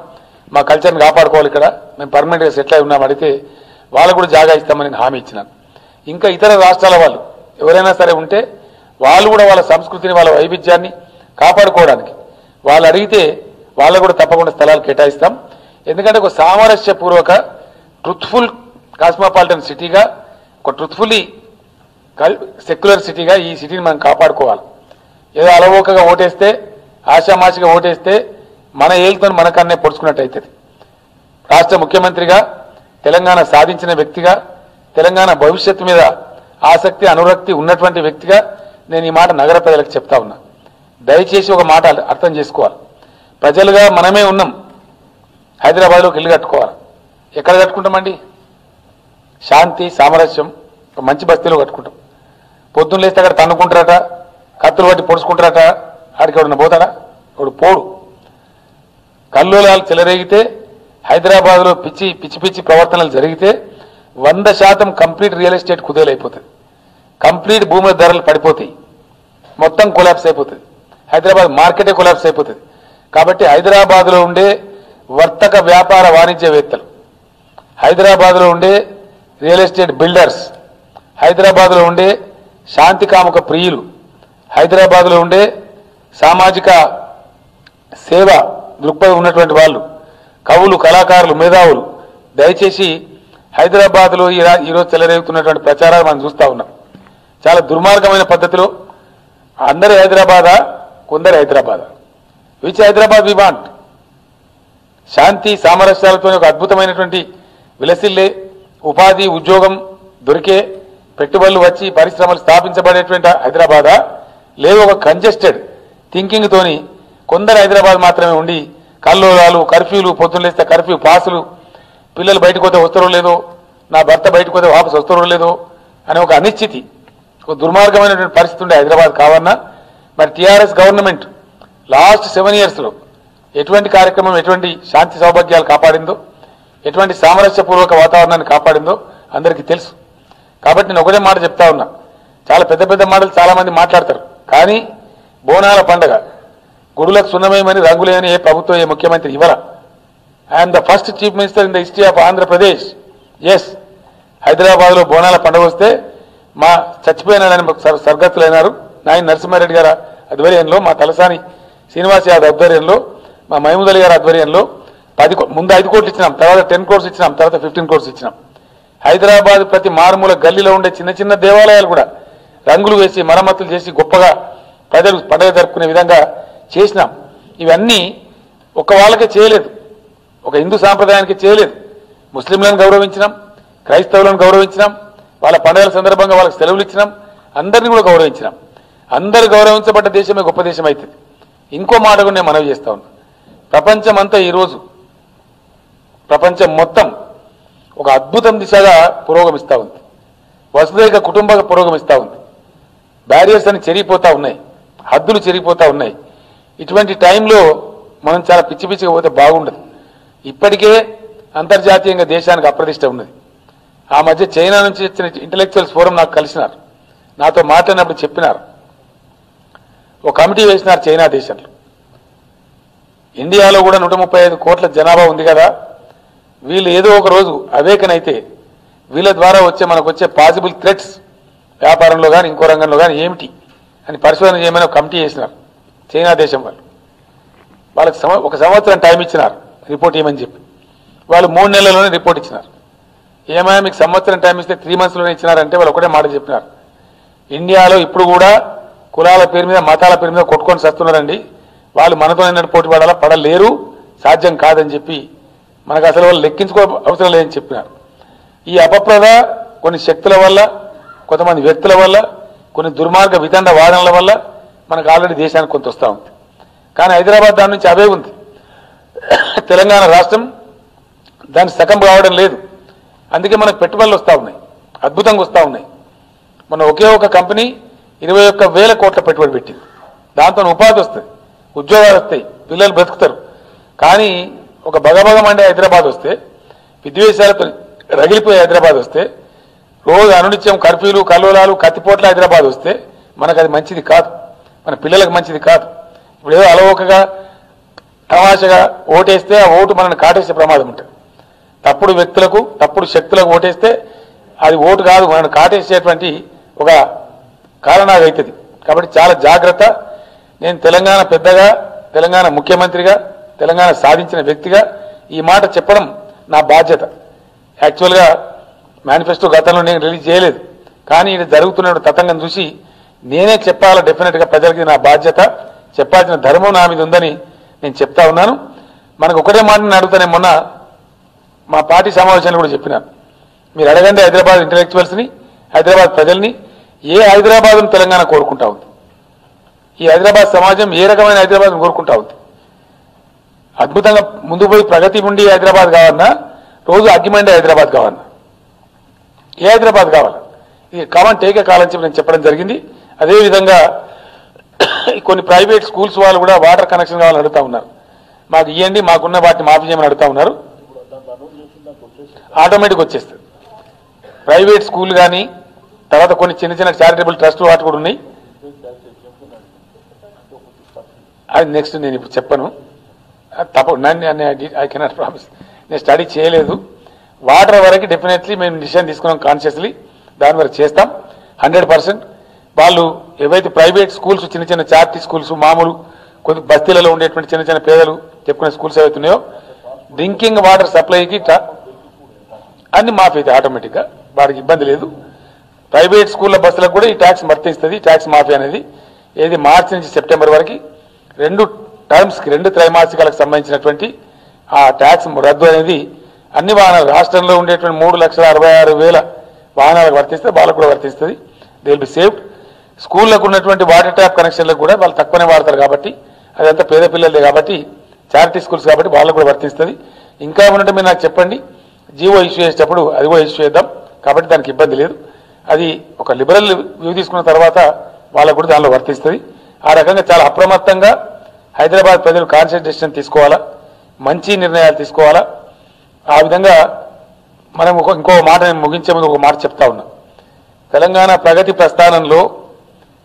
మా కల్చర్ని కాపాడుకోవాలి, ఇక్కడ మేము పర్మనెంట్గా సెటిల్ అయి ఉన్నాం అడిగితే వాళ్ళు కూడా జాగా ఇస్తామని నేను హామీ ఇచ్చినాను. ఇంకా ఇతర రాష్ట్రాల వాళ్ళు ఎవరైనా సరే ఉంటే వాళ్ళు కూడా వాళ్ళ సంస్కృతిని వాళ్ళ వైవిధ్యాన్ని కాపాడుకోవడానికి వాళ్ళు అడిగితే వాళ్ళకు కూడా తప్పకుండా స్థలాలు కేటాయిస్తాం. ఎందుకంటే ఒక సామరస్యపూర్వక ట్రుత్ఫుల్ కాస్మోపాలిటన్ సిటీగా, ఒక ట్రుత్ఫుల్లీ సెక్యులర్ సిటీగా ఈ సిటీని మనం కాపాడుకోవాలి. ఏదో అలవోకగా ఓటేస్తే, ఆశామాషిగా ఓటేస్తే మన ఏళ్ళతో మనకన్నే పొడుచుకున్నట్టు అవుతుంది. రాష్ట్ర ముఖ్యమంత్రిగా, తెలంగాణ సాధించిన వ్యక్తిగా, తెలంగాణ భవిష్యత్తు మీద ఆసక్తి అనురక్తి ఉన్నటువంటి వ్యక్తిగా నేను ఈ మాట నగర ప్రజలకు చెప్తా ఉన్నా. దయచేసి ఒక మాట అర్థం చేసుకోవాలి. ప్రజలుగా మనమే ఉన్నాం, హైదరాబాద్లోకి ఇల్లు కట్టుకోవాలి. ఎక్కడ కట్టుకుంటామండి? శాంతి సామరస్యం ఒక మంచి బస్తీలో కట్టుకుంటాం. పొద్దున్న లేస్తే అక్కడ తన్నుకుంటారట, కత్తులు పట్టి పొడుచుకుంటారట, ఆడికి ఎవడన్నా పోతాడా? ఎవడు పోడు. కల్లోలాలు చెలరేగితే, హైదరాబాద్లో పిచ్చి పిచ్చి ప్రవర్తనలు జరిగితే 100% కంప్లీట్ రియల్ ఎస్టేట్ కుదేలైపోతుంది, కంప్లీట్ భూముల ధరలు పడిపోతాయి, మొత్తం కొలాప్స్ అయిపోతుంది, హైదరాబాద్ మార్కెటే కొలాప్స్ అయిపోతుంది. కాబట్టి హైదరాబాద్లో ఉండే వర్తక వ్యాపార వాణిజ్యవేత్తలు, హైదరాబాద్లో ఉండే రియల్ ఎస్టేట్ బిల్డర్స్, హైదరాబాద్లో ఉండే శాంతి కాముక ప్రియులు, హైదరాబాద్లో ఉండే సామాజిక సేవ దృక్పథం ఉన్నటువంటి వాళ్ళు, కవులు, కళాకారులు, మేధావులు, దయచేసి హైదరాబాద్లో ఈరోజు చెలరేగుతున్నటువంటి ప్రచారాలు మనం చూస్తూ ఉన్నాం. చాలా దుర్మార్గమైన పద్ధతిలో అందరి హైదరాబాదా, కొందరి హైదరాబాదా? Which Hyderabad we want? శాంతి సామరస్యాలతో ఒక అద్భుతమైనటువంటి విలసిల్లే ఉపాధి ఉద్యోగం దొరికే పెట్టుబడులు వచ్చి పరిశ్రమలు స్థాపించబడేటువంటి హైదరాబాదా, లేదు ఒక కంజెస్టెడ్ థింకింగ్ తోని కొందరు హైదరాబాద్ మాత్రమే ఉండి కల్లోలాలు, కర్ఫ్యూలు, పొద్దున్న లేస్తే కర్ఫ్యూ పాసులు, పిల్లలు బయటకు పోతే వస్తారో లేదో, నా భర్త బయటకు పోతే వాపసు వస్తారో లేదో అనే ఒక అనిశ్చితి, ఒక దుర్మార్గమైనటువంటి పరిస్థితి ఉండే హైదరాబాద్ కావన్నా. మరి టీఆర్ఎస్ గవర్నమెంట్ లాస్ట్ 7 yearsలో ఎటువంటి కార్యక్రమం, ఎటువంటి శాంతి సౌభాగ్యాలు కాపాడిందో, ఎటువంటి సామరస్యపూర్వక వాతావరణాన్ని కాపాడిందో అందరికీ తెలుసు. కాబట్టి నేను ఒకటే మాట చెప్తా ఉన్నా, చాలా పెద్ద పెద్ద మాటలు చాలా మంది మాట్లాడతారు, కానీ బోనాల పండగ గుడులకు సున్నమేమని రంగులేమని ఏ ప్రభుత్వం ఏ ముఖ్యమంత్రి ఇవ్వరా. I'm the first chief minister in the history of Andhra Pradesh. Yes, హైదరాబాద్లో బోనాల పండుగ వస్తే మా చచ్చిపోయిన స్వర్గస్థులైనారు నాయన నరసింహారెడ్డి గారు ఆధ్వర్యంలో, మా తలసాని శ్రీనివాస్ యాదవ్ ఆధ్వర్యంలో, మా మహమూద్ అలీ గారి ఆధ్వర్యంలో ముందు 5 కోట్లు ఇచ్చినాం, తర్వాత 10 crores ఇచ్చినాం, తర్వాత 15 crores ఇచ్చినాం. హైదరాబాద్ ప్రతి మారుమూల గల్లీలో ఉండే చిన్న చిన్న దేవాలయాలు కూడా రంగులు వేసి మరమ్మతులు చేసి గొప్పగా ప్రజలు పండుగ జరుపుకునే విధంగా చేసినాం. ఇవన్నీ ఒక వాళ్ళకే చేయలేదు, ఒక హిందూ సాంప్రదాయానికి చేయలేదు. ముస్లింలను గౌరవించినాం, క్రైస్తవులను గౌరవించినాం, వాళ్ళ పండుగల సందర్భంగా వాళ్ళకి సెలవులు ఇచ్చినాం, అందరినీ కూడా గౌరవించినాం. అందరు గౌరవించబడ్డ దేశమే గొప్ప దేశం అవుతుంది. ఇంకో మాట కూడా నేను మనవి చేస్తా ఉన్నా, ప్రపంచమంతా ఈరోజు ప్రపంచం మొత్తం ఒక అద్భుతం దిశగా పురోగమిస్తూ ఉంది. వసుదైక కుటుంబంగా పురోగమిస్తూ ఉంది. బ్యారియర్స్ అని చెరిగిపోతూ ఉన్నాయి, హద్దులు చెరిగిపోతూ ఉన్నాయి. ఇటువంటి టైంలో మనం చాలా పిచ్చి పిచ్చిగా పోతే బాగుండదు. ఇప్పటికే అంతర్జాతీయంగా దేశానికి అప్రతిష్ట ఉన్నది. ఆ మధ్య చైనా నుంచి వచ్చిన ఇంటలెక్చువల్స్ ఫోరం నాకు కలిసినారు, నాతో మాట్లాడినప్పుడు చెప్పినారు, ఒక కమిటీ వేసినారు చైనా దేశంలో. ఇండియాలో కూడా 135 కోట్ల జనాభా ఉంది కదా, వీళ్ళు ఏదో ఒక రోజు అవేకన్ అయితే వీళ్ళ ద్వారా మనకు వచ్చే పాసిబుల్ థ్రెట్స్ వ్యాపారంలో కానీ ఇంకో రంగంలో కానీ ఏమిటి అని పరిశోధన చేయమని ఒక కమిటీ చేసినారు చైనా దేశం వాళ్ళు. వాళ్ళకి ఒక సంవత్సరం టైం ఇచ్చినారు రిపోర్ట్ ఇవ్వమని చెప్పి. వాళ్ళు 3 నెలల్లోనే రిపోర్ట్ ఇచ్చినారు. ఏమైనా మీకు సంవత్సరం టైం ఇస్తే 3 monthsలోనే ఇచ్చినారంటే వాళ్ళు ఒకటే మాట చెప్పినారు, ఇండియాలో ఇప్పుడు కూడా కులాల పేరు మీద మతాల పేరు మీద కొట్టుకొని వస్తున్నారండి, వాళ్ళు మనతో పోటీ పడాలా, పడలేరు, సాధ్యం కాదని చెప్పి మనకు అసలు వాళ్ళు లెక్కించుకో అవసరం లేదని చెప్పినారు. ఈ అపప్రద కొన్ని శక్తుల వల్ల, కొంతమంది వ్యక్తుల వల్ల, కొన్ని దుర్మార్గ వితండ వాదనల వల్ల మనకు ఆల్రెడీ దేశానికి కొంత వస్తూ ఉంది. కానీ హైదరాబాద్ దాని నుంచి అవే ఉంది. తెలంగాణ రాష్ట్రం దాని సగం కావడం లేదు. అందుకే మనకు పెట్టుబడులు వస్తూ ఉన్నాయి, అద్భుతంగా వస్తూ ఉన్నాయి. మన ఒకే ఒక కంపెనీ 21,000 కోట్ల పెట్టుబడి పెట్టింది. దాంతో ఉపాధి వస్తుంది, ఉద్యోగాలు వస్తాయి, పిల్లలు బ్రతుకుతారు. కానీ ఒక బగబగం అంటే హైదరాబాద్ వస్తే, విద్వేషాలతో రగిలిపోయే హైదరాబాద్ వస్తే, రోజు అనునిత్యం కర్ఫ్యూలు కల్లోలాలు కత్తిపోట్ల హైదరాబాద్ వస్తే మనకు అది మంచిది కాదు, మన పిల్లలకు మంచిది కాదు. ఇప్పుడు ఏదో అలవోకగా తమాషగా ఓటేస్తే ఆ ఓటు మనల్ని కాటేసే ప్రమాదం ఉంటుంది. తప్పుడు వ్యక్తులకు తప్పుడు శక్తులకు ఓటేస్తే అది ఓటు కాదు, మనల్ని కాటేసేటువంటి ఒక కారణాలు అవుతుంది. కాబట్టి చాలా జాగ్రత్త. నేను తెలంగాణ పెద్దగా, తెలంగాణ ముఖ్యమంత్రిగా, తెలంగాణ సాధించిన వ్యక్తిగా ఈ మాట చెప్పడం నా బాధ్యత. యాక్చువల్గా మేనిఫెస్టో గతంలో నేను రిలీజ్ చేయలేదు, కానీ ఇది జరుగుతున్న తతంగం చూసి నేనే చెప్పాలా, డెఫినెట్గా ప్రజలకి నా బాధ్యత, చెప్పాల్సిన ధర్మం నా మీద ఉందని నేను చెప్తా ఉన్నాను. మనకు ఒకటే మాట నేను అడుగుతానే, మొన్న మా పార్టీ సమావేశాన్ని కూడా చెప్పినాను, మీరు అడగండి హైదరాబాద్ ఇంటలెక్చువల్స్ని, హైదరాబాద్ ప్రజల్ని, ఏ హైదరాబాద్ను తెలంగాణ కోరుకుంటా ఉంది, ఈ హైదరాబాద్ సమాజం ఏ రకమైన హైదరాబాద్ను కోరుకుంటా ఉంది. అద్భుతంగా ముందు పోయి ప్రగతి ఉండి హైదరాబాద్ కావాలన్నా, రోజు అగ్గిమండే హైదరాబాద్ కావాలన్నా, ఏ హైదరాబాద్ కావాలి, ఇది కామన్ టేకే కావాలని చెప్పి నేను చెప్పడం జరిగింది. అదేవిధంగా కొన్ని ప్రైవేట్ స్కూల్స్ వాళ్ళు కూడా వాటర్ కనెక్షన్ కావాలని అడుగుతా ఉన్నారు. మాకు ఇవ్వండి, మాకున్న వాటిని మాఫీ చేయమని అడుగుతా ఉన్నారు. ఆటోమేటిక్ వచ్చేస్తుంది. ప్రైవేట్ స్కూల్ కానీ తర్వాత కొన్ని చిన్న చిన్న చారిటబుల్ ట్రస్ట్ వాటి కూడా ఉన్నాయి. అది నెక్స్ట్ నేను ఇప్పుడు చెప్పను, తప్పకుండా ఐ కెనాట్ ప్రామిస్. నేను స్టడీ చేయలేదు. వాటర్ వరకు డెఫినెట్లీ మేము డిసిషన్ తీసుకున్నాం కాన్షియస్లీ, దాని వరకు చేస్తాం 100%. వాళ్ళు ఏవైతే ప్రైవేట్ స్కూల్స్, చిన్న చిన్న చారిటీ స్కూల్స్, మామూలు కొన్ని బస్తీలలో ఉండేటువంటి చిన్న చిన్న పేదలు చెప్పుకునే స్కూల్స్ ఏవైతున్నాయో డ్రింకింగ్ వాటర్ సప్లైకి అన్ని మాఫీ అయితే ఆటోమేటిక్గా, వాడికి ఇబ్బంది లేదు. ప్రైవేట్ స్కూళ్ళ బస్సులకు కూడా ఈ ట్యాక్స్ వర్తిస్తుంది. ట్యాక్స్ మాఫీ అనేది ఏది మార్చి నుంచి సెప్టెంబర్ వరకు 2 టర్మ్స్కి 2 త్రైమాసికాలకు సంబంధించినటువంటి ఆ ట్యాక్స్ రద్దు అనేది అన్ని వాహనాలు, రాష్ట్రంలో ఉండేటువంటి 3,66,000 వాహనాలకు వర్తిస్తే వాళ్ళకు కూడా వర్తిస్తుంది. They will be saved. స్కూళ్లకు ఉన్నటువంటి వాటర్ ట్యాప్ కనెక్షన్లకు కూడా వాళ్ళు తక్కువనే వాడతారు కాబట్టి, అదంతా పేద పిల్లలదే కాబట్టి, చారిటీ స్కూల్స్ కాబట్టి వాళ్ళకు కూడా వర్తిస్తుంది. ఇంకా ఉన్నట్టు మీరు నాకు చెప్పండి, జీవో ఇష్యూ చేసేటప్పుడు అది కూడా ఇష్యూ చేద్దాం. కాబట్టి దానికి ఇబ్బంది లేదు. అది ఒక లిబరల్ వ్యూ తీసుకున్న తర్వాత వాళ్ళకు కూడా దానిలో వర్తిస్తుంది. ఆ రకంగా చాలా అప్రమత్తంగా హైదరాబాద్ ప్రజలు కాన్షియస్ డెసిషన్ తీసుకోవాలా, మంచి నిర్ణయాలు తీసుకోవాలా. ఆ విధంగా మనం ఇంకో మాట నేను ముగించే ముందు ఒక మాట చెప్తా ఉన్నా. తెలంగాణ ప్రగతి ప్రస్థానంలో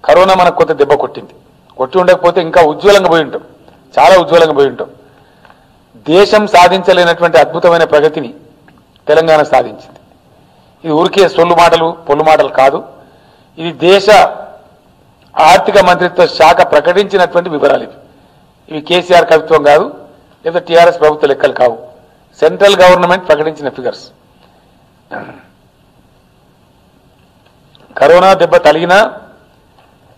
కరోనా మనకు కొంత దెబ్బ కొట్టింది. కొట్టి ఉండకపోతే ఇంకా ఉజ్వలంగా పోయి ఉంటాం, చాలా ఉజ్వలంగా పోయి ఉంటాం. దేశం సాధించలేనటువంటి అద్భుతమైన ప్రగతిని తెలంగాణ సాధించింది. ఇది ఊరికే సొల్లు మాటలు పొల్లు మాటలు కాదు. ఇది దేశ ఆర్థిక మంత్రిత్వ శాఖ ప్రకటించినటువంటి వివరాలు. ఇవి కేసీఆర్ కవిత్వం కాదు, లేదా టీఆర్ఎస్ ప్రభుత్వ లెక్కలు కావు. సెంట్రల్ గవర్నమెంట్ ప్రకటించిన ఫిగర్స్. కరోనా దెబ్బ తగిలినా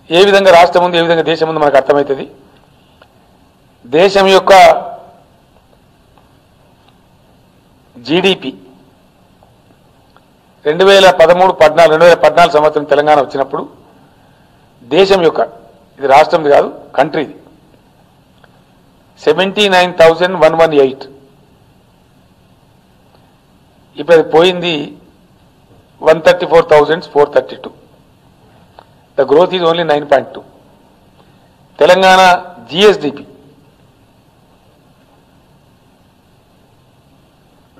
ఏ విధంగా రాష్ట్రం ఉంది, ఏ విధంగా దేశం ఉంది మనకు అర్థమవుతుంది. దేశం యొక్క జీడిపి 2013-14 సంవత్సరం తెలంగాణ వచ్చినప్పుడు దేశం యొక్క, ఇది రాష్ట్రంది కాదు కంట్రీది, 79,118. ఇప్పుడు అది పోయింది 134,432. The growth is only 9.2. Telangana GSDP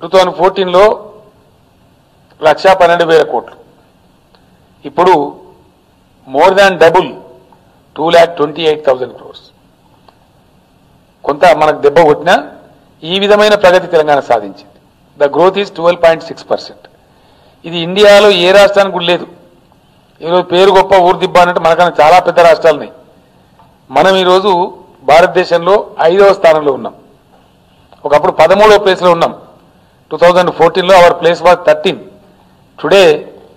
2014లో 1,12,000 కోట్లు. ఇప్పుడు మోర్ దాన్ డబుల్ 2,28,000 crores. కొంత మనకు దెబ్బ కొట్టినా ఈ విధమైన ప్రగతి తెలంగాణ సాధించింది. The growth is 12.6%. ఇది ఇండియాలో ఏ రాష్ట్రానికి కూడా లేదు. ఈరోజు పేరు గొప్ప ఊరు దిబ్బ అన్నట్టు మనకన్నా చాలా పెద్ద రాష్ట్రాలున్నాయి. మనం ఈరోజు భారతదేశంలో 5వ స్థానంలో ఉన్నాం. ఒకప్పుడు 13వ ప్లేస్లో ఉన్నాం. 2014లో అవర్ ప్లేస్ వాజ్ 13. టుడే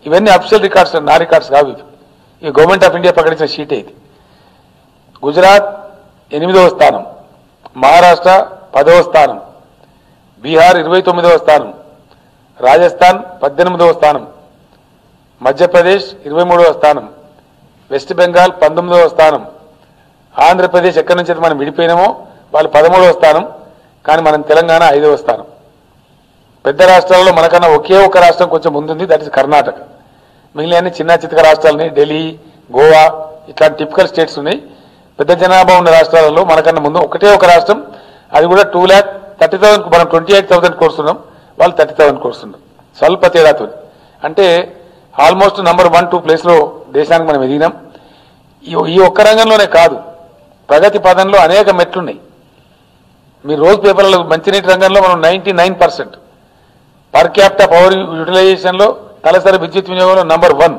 ఇవన్నీ అఫిషియల్ రికార్డ్స్, నా రికార్డ్స్ కావు ఇవి. ఈ గవర్నమెంట్ ఆఫ్ ఇండియా ప్రకటించిన షీటే ఇది. గుజరాత్ 8వ స్థానం, మహారాష్ట్ర 10వ స్థానం, బీహార్ 29వ స్థానం, రాజస్థాన్ 18వ స్థానం, మధ్యప్రదేశ్ 23వ స్థానం, వెస్ట్ బెంగాల్ 19వ స్థానం, ఆంధ్రప్రదేశ్ ఎక్కడి నుంచి మనం విడిపోయినామో వాళ్ళు 13వ స్థానం. కానీ మనం తెలంగాణ 5వ స్థానం. పెద్ద రాష్ట్రాల్లో మనకన్నా ఒకే ఒక రాష్ట్రం కొంచెం ముందుంది, దట్ ఇస్ కర్ణాటక. మిగిలిన చిన్న చితక రాష్ట్రాలని ఢిల్లీ, గోవా ఇట్లాంటి టిపికల్ స్టేట్స్ ఉన్నాయి. పెద్ద జనాభా ఉన్న రాష్ట్రాలలో మనకన్నా ముందు ఒకటే ఒక రాష్ట్రం, అది కూడా 2,30,000. మనం 28,000 కోర్స్ ఉన్నాం, వాళ్ళు 30,000 కోర్స్ ఉన్నాం. స్వల్ప తేడాతో. అంటే ఆల్మోస్ట్ నంబర్ 1, 2 ప్లేస్లో దేశానికి మనం ఎదిగినాం. ఈ ఒక్క రంగంలోనే కాదు, ప్రగతి పదంలో అనేక మెట్లున్నాయి. మీరు రోజు పేపర్లలో మంచినీటి రంగంలో మనం 99%, పర్ క్యాపిటల్ పవర్ యూటిలైజేషన్లో తలసరి విద్యుత్ వినియోగంలో నంబర్ 1.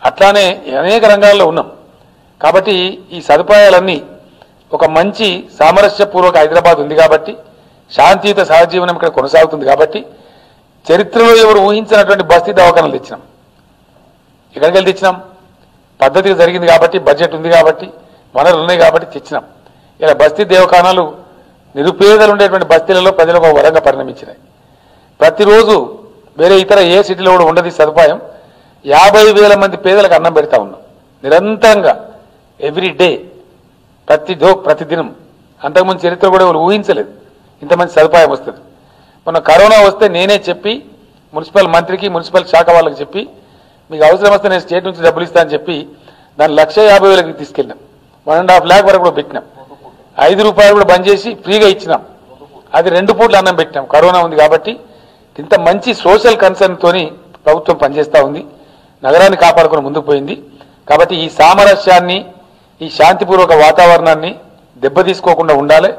అట్లానే అనేక రంగాల్లో ఉన్నాం. కాబట్టి ఈ సదుపాయాలన్నీ ఒక మంచి సామరస్యపూర్వక హైదరాబాద్ ఉంది కాబట్టి, శాంతియుత సహజీవనం ఇక్కడ కొనసాగుతుంది కాబట్టి, చరిత్రలో ఎవరు ఊహించినటువంటి బస్తీ దవాఖానాలు తెచ్చినాం. ఎక్కడికి వెళ్ళి తెచ్చినాం? పద్ధతిగా జరిగింది కాబట్టి, బడ్జెట్ ఉంది కాబట్టి, వనరులు ఉన్నాయి కాబట్టి తెచ్చినాం. ఇలా బస్తీ దేవఖానాలు నిరుపేదలు ఉండేటువంటి బస్తీలలో ప్రజలకు ఒక వరంగా పరిణమించినాయి. ప్రతిరోజు వేరే ఇతర ఏ సిటీలో కూడా ఉండదు సదుపాయం. 50,000 మంది పేదలకు అన్నం పెడతా ఉన్నాం నిరంతరంగా, ఎవ్రీ డే, ప్రతిదినం. అంతకుముందు చరిత్ర కూడా ఎవరు ఊహించలేదు ఇంతమంది సదుపాయం వస్తుంది. మొన్న కరోనా వస్తే నేనే చెప్పి మున్సిపల్ మంత్రికి, మున్సిపల్ శాఖ వాళ్ళకి చెప్పి, మీకు అవసరం వస్తే నేను స్టేట్ నుంచి డబ్బులు ఇస్తానని చెప్పి దాన్ని 1,50,000కి తీసుకెళ్ళినాం. 1.5 lakh వరకు కూడా పెట్టినాం. 5 రూపాయలు కూడా బంద్ చేసి ఫ్రీగా ఇచ్చినాం. అది 2 పూట్ల అన్నం పెట్టినాం. కరోనా ఉంది కాబట్టి ఇంత మంచి సోషల్ కన్సర్న్ తోని ప్రభుత్వం పనిచేస్తూ ఉంది. నగరాన్ని కాపాడుకుని ముందుకు పోయింది. కాబట్టి ఈ సామరస్యాన్ని, ఈ శాంతిపూర్వక వాతావరణాన్ని దెబ్బతీసుకోకుండా ఉండాలి.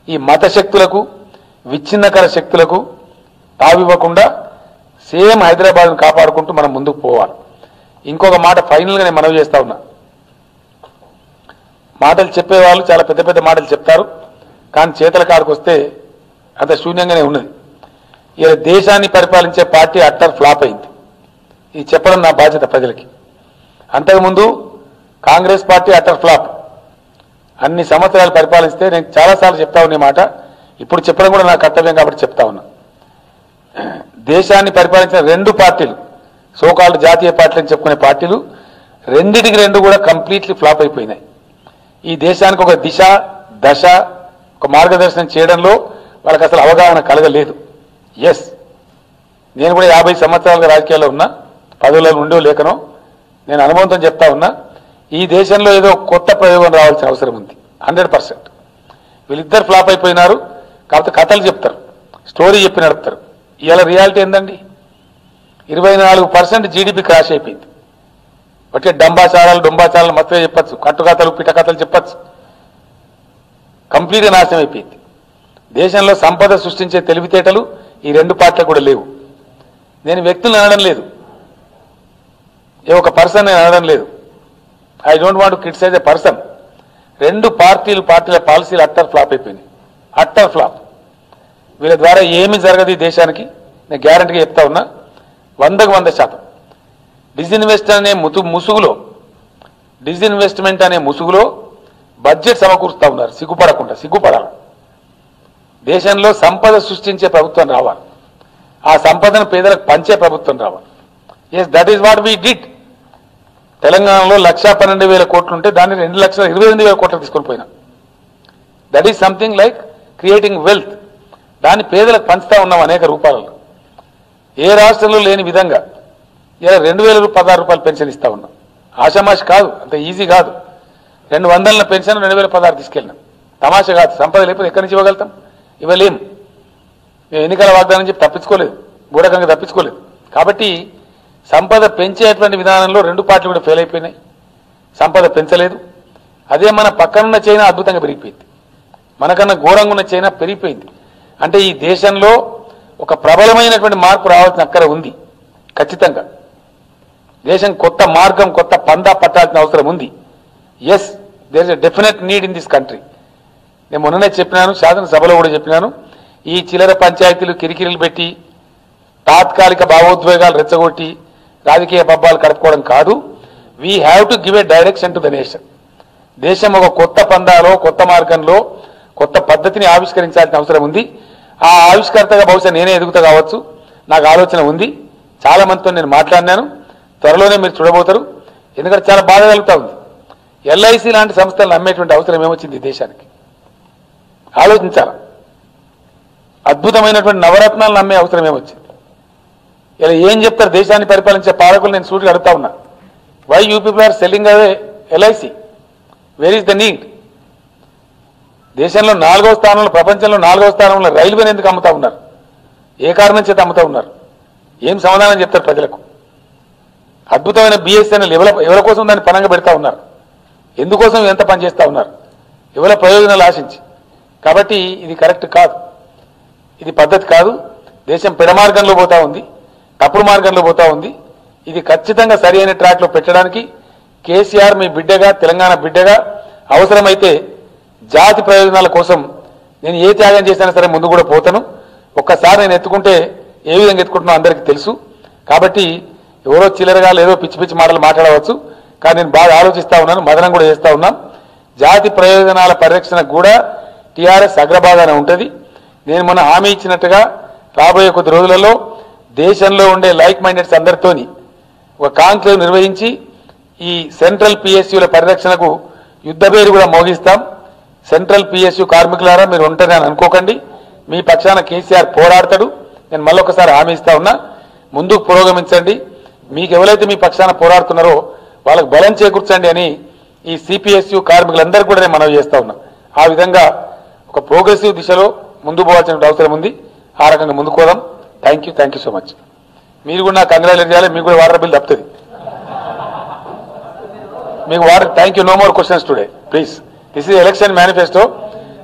ఈ మత శక్తులకు, విచ్ఛిన్నకర శక్తులకు తావివ్వకుండా సేమ్ హైదరాబాద్ను కాపాడుకుంటూ మనం ముందుకు పోవాలి. ఇంకొక మాట ఫైనల్గా నేను మనవి చేస్తా ఉన్నా. మాటలు చెప్పేవాళ్ళు చాలా పెద్ద పెద్ద మాటలు చెప్తారు, కానీ చేతల కాడికి వస్తే అంత శూన్యంగానే ఉన్నది. ఇలా దేశాన్ని పరిపాలించే పార్టీ అట్టర్ ఫ్లాప్ అయింది. ఇది చెప్పడం నా బాధ్యత ప్రజలకి. అంతకుముందు కాంగ్రెస్ పార్టీ అట్టర్ ఫ్లాప్. అన్ని సంవత్సరాలు పరిపాలిస్తే నేను చాలాసార్లు చెప్తా ఉన్న మాట, ఇప్పుడు చెప్పడం కూడా నా కర్తవ్యం కాబట్టి చెప్తా ఉన్నా. దేశాన్ని పరిపాలించిన 2 పార్టీలు, సోకాల్డ్ జాతీయ పార్టీలు అని చెప్పుకునే పార్టీలు, రెండిటికి 2 కూడా కంప్లీట్లీ ఫ్లాప్ అయిపోయినాయి. ఈ దేశానికి ఒక దిశ, దశ, ఒక మార్గదర్శనం చేయడంలో వాళ్ళకి అసలు అవగాహన కలగలేదు. ఎస్, నేను కూడా 50 సంవత్సరాలుగా రాజకీయాల్లో ఉన్నా, పదవులలో ఉండో లేకనో నేను అనుభవంతో చెప్తా ఉన్నా, ఈ దేశంలో ఏదో కొత్త ప్రయోగం రావాల్సిన అవసరం ఉంది. 100%. వీళ్ళిద్దరు ఫ్లాప్ అయిపోయినారు. కాకపోతే కథలు చెప్తారు, స్టోరీ చెప్పి నడుపుతారు. ఇవాళ రియాలిటీ ఏందండి? 24% జీడిపి క్రాష్ అయిపోయింది. బట్టి డొంబాచారాలు మొత్తమే చెప్పచ్చు, కట్టుకథలు, పిటకథలు చెప్పచ్చు. కంప్లీట్గా నాశనం అయిపోయింది. దేశంలో సంపద సృష్టించే తెలివితేటలు ఈ 2 పార్టీలకు కూడా లేవు. నేను వ్యక్తులను అనడం లేదు, ఏ ఒక పర్సన్ నేను అనడం లేదు. I don't want to criticise a person. 2 పార్టీల పాలసీలు అట్టర్ ఫ్లాప్ అయిపోయినాయి. Utter flop. వీళ్ళ ద్వారా ఏమీ జరగదు ఈ దేశానికి. నేను గ్యారంటీగా చెప్తా ఉన్నా, 100కు 100%. డిజిన్వెస్ట్మెంట్ అనే ముసుగులో బడ్జెట్ సమకూరుస్తూ ఉన్నారు. సిగ్గుపడాలి. దేశంలో సంపద సృష్టించే ప్రభుత్వం రావాలి, ఆ సంపదను పేదలకు పంచే ప్రభుత్వం రావాలి. Yes, that is what we did. తెలంగాణలో 1,12,000 కోట్లు ఉంటే దాన్ని 2,28,000 కోట్లు తీసుకొని పోయినా. That is something like creating wealth. దాన్ని పేదలకు పంచుతా ఉన్నాం అనేక రూపాలలో. ఏ రాష్ట్రంలో లేని విధంగా ఇలా 2016 రూపాయలు పెన్షన్ ఇస్తా ఉన్నాం. ఆషామాషి కాదు, అంత ఈజీ కాదు. 200 పెన్షన్ 2016 తీసుకెళ్ళినాం. తమాషా కాదు. సంపద లేకపోతే ఎక్కడి నుంచి ఇవ్వగలుగుతాం? ఇవ్వలేం. మేము ఎన్నికల వాగ్దానం చెప్పి తప్పించుకోలేదు, గూఢకంగా తప్పించుకోలేదు. కాబట్టి సంపద పెంచేటువంటి విధానంలో రెండు పార్టీలు కూడా ఫెయిల్ అయిపోయినాయి. సంపద పెంచలేదు. అదే మన పక్కనున్న చైనా అద్భుతంగా పెరిగిపోయింది. మనకన్నా ఘోరంగా ఉన్న చైనా పెరిగిపోయింది. అంటే ఈ దేశంలో ఒక ప్రబలమైనటువంటి మార్పు రావాల్సిన అక్కర ఉంది. ఖచ్చితంగా దేశం కొత్త మార్గం, కొత్త పందా పట్టాల్సిన అవసరం ఉంది. Yes, there is a definite need in this country. నేను మొన్ననే చెప్పినాను, శాసనసభలో కూడా చెప్పినాను. ఈ చిల్లర పంచాయతీలు కిరికిరిలు పెట్టి తాత్కాలిక భావోద్వేగాలు రెచ్చగొట్టి రాజకీయ పబ్బాలు కడుపుకోవడం కాదు. We have to give a direction to the nation. దేశం ఒక కొత్త పందాలో, కొత్త మార్గంలో, కొత్త పద్ధతిని ఆవిష్కరించాల్సిన అవసరం ఉంది. ఆ ఆవిష్కర్తగా బహుశా నేనే ఎదుగుతా కావచ్చు. నాకు ఆలోచన ఉంది. చాలా మందితో నేను మాట్లాడినాను. త్వరలోనే మీరు చూడబోతారు. ఎందుకంటే చాలా బాధ కలుగుతా ఉంది. ఎల్ఐసి లాంటి సంస్థలు నమ్మేటువంటి అవసరం ఏమొచ్చింది దేశానికి? ఆలోచించాలా. అద్భుతమైనటువంటి నవరత్నాలు నమ్మే అవసరం ఏమొచ్చింది? ఇలా ఏం చెప్తారు దేశాన్ని పరిపాలించే పాలకులు? నేను సూటిగా అడుగుతా ఉన్నా. Why you people are selling away LIC? Where is the need? దేశంలో 4వ స్థానంలో, ప్రపంచంలో 4వ స్థానంలో రైల్వేని ఎందుకు అమ్ముతా ఉన్నారు? ఏ కారణం చేత అమ్ముతా ఉన్నారు? ఏం సమాధానం చెప్తారు ప్రజలకు? అద్భుతమైన బిఎస్ఎన్ఎల్ ఎవరి కోసం దాన్ని పనంగా పెడతా ఉన్నారు? ఎందుకోసం ఎంత పని చేస్తూ ఉన్నారు? ఎవరి ప్రయోజనాలు ఆశించి? కాబట్టి ఇది కరెక్ట్ కాదు, ఇది పద్ధతి కాదు. దేశం పెడమార్గంలో పోతా ఉంది, తప్పుడు మార్గంలో పోతా ఉంది. ఇది ఖచ్చితంగా సరి అయిన ట్రాక్లో పెట్టడానికి కేసీఆర్ మీ బిడ్డగా, తెలంగాణ బిడ్డగా అవసరమైతే జాతి ప్రయోజనాల కోసం నేను ఏ త్యాగం చేసినా సరే ముందు కూడా పోతాను. ఒక్కసారి నేను ఎత్తుకుంటే ఏ విధంగా ఎత్తుకుంటున్నా అందరికీ తెలుసు. కాబట్టి ఎవరో చిల్లరగా లేదో పిచ్చి పిచ్చి మాటలు మాట్లాడవచ్చు, కానీ నేను బాగా ఆలోచిస్తా ఉన్నాను, మదనం కూడా చేస్తా ఉన్నాం. జాతి ప్రయోజనాల పరిరక్షణకు కూడా టీఆర్ఎస్ అగ్రభాగాన ఉంటుంది. నేను మొన్న హామీ ఇచ్చినట్టుగా రాబోయే కొద్ది రోజులలో దేశంలో ఉండే లైక్ మైండెడ్స్ అందరితోని ఒక కాంక్లేవ్ నిర్వహించి ఈ సెంట్రల్ పిఎస్యుల పరిరక్షణకు యుద్ధ పేరు కూడా మోగిస్తాం. సెంట్రల్ పిఎస్యు కార్మికులారా, మీరు ఉంటారని అనుకోకండి. మీ పక్షాన కేసీఆర్ పోరాడతాడు. నేను మళ్ళొకసారి హామీ ఇస్తా ఉన్నా. ముందుకు పురోగమించండి. మీకు ఎవరైతే మీ పక్షాన పోరాడుతున్నారో వాళ్ళకు బలం చేకూర్చండి అని ఈ సిపిఎస్యు కార్మికులందరికీ కూడా నేను మనవి చేస్తా ఉన్నా. ఆ విధంగా ఒక ప్రోగ్రెసివ్ దిశలో ముందు పోవాల్సిన అవసరం ఉంది. ఆ రకంగా ముందుకు పోదాం. Thank you so much. మీరు కూడా నాకు కంగ్రాచులేట్ చేయాలి. మీకు కూడా వాటర్ బిల్ తప్పుతుంది. మీకు water. Thank you. No more questions today please. This is election manifesto.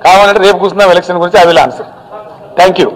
కావాలంటే రేపు కూర్చున్నాం ఎలక్షన్ గురించి. I will answer. Thank you.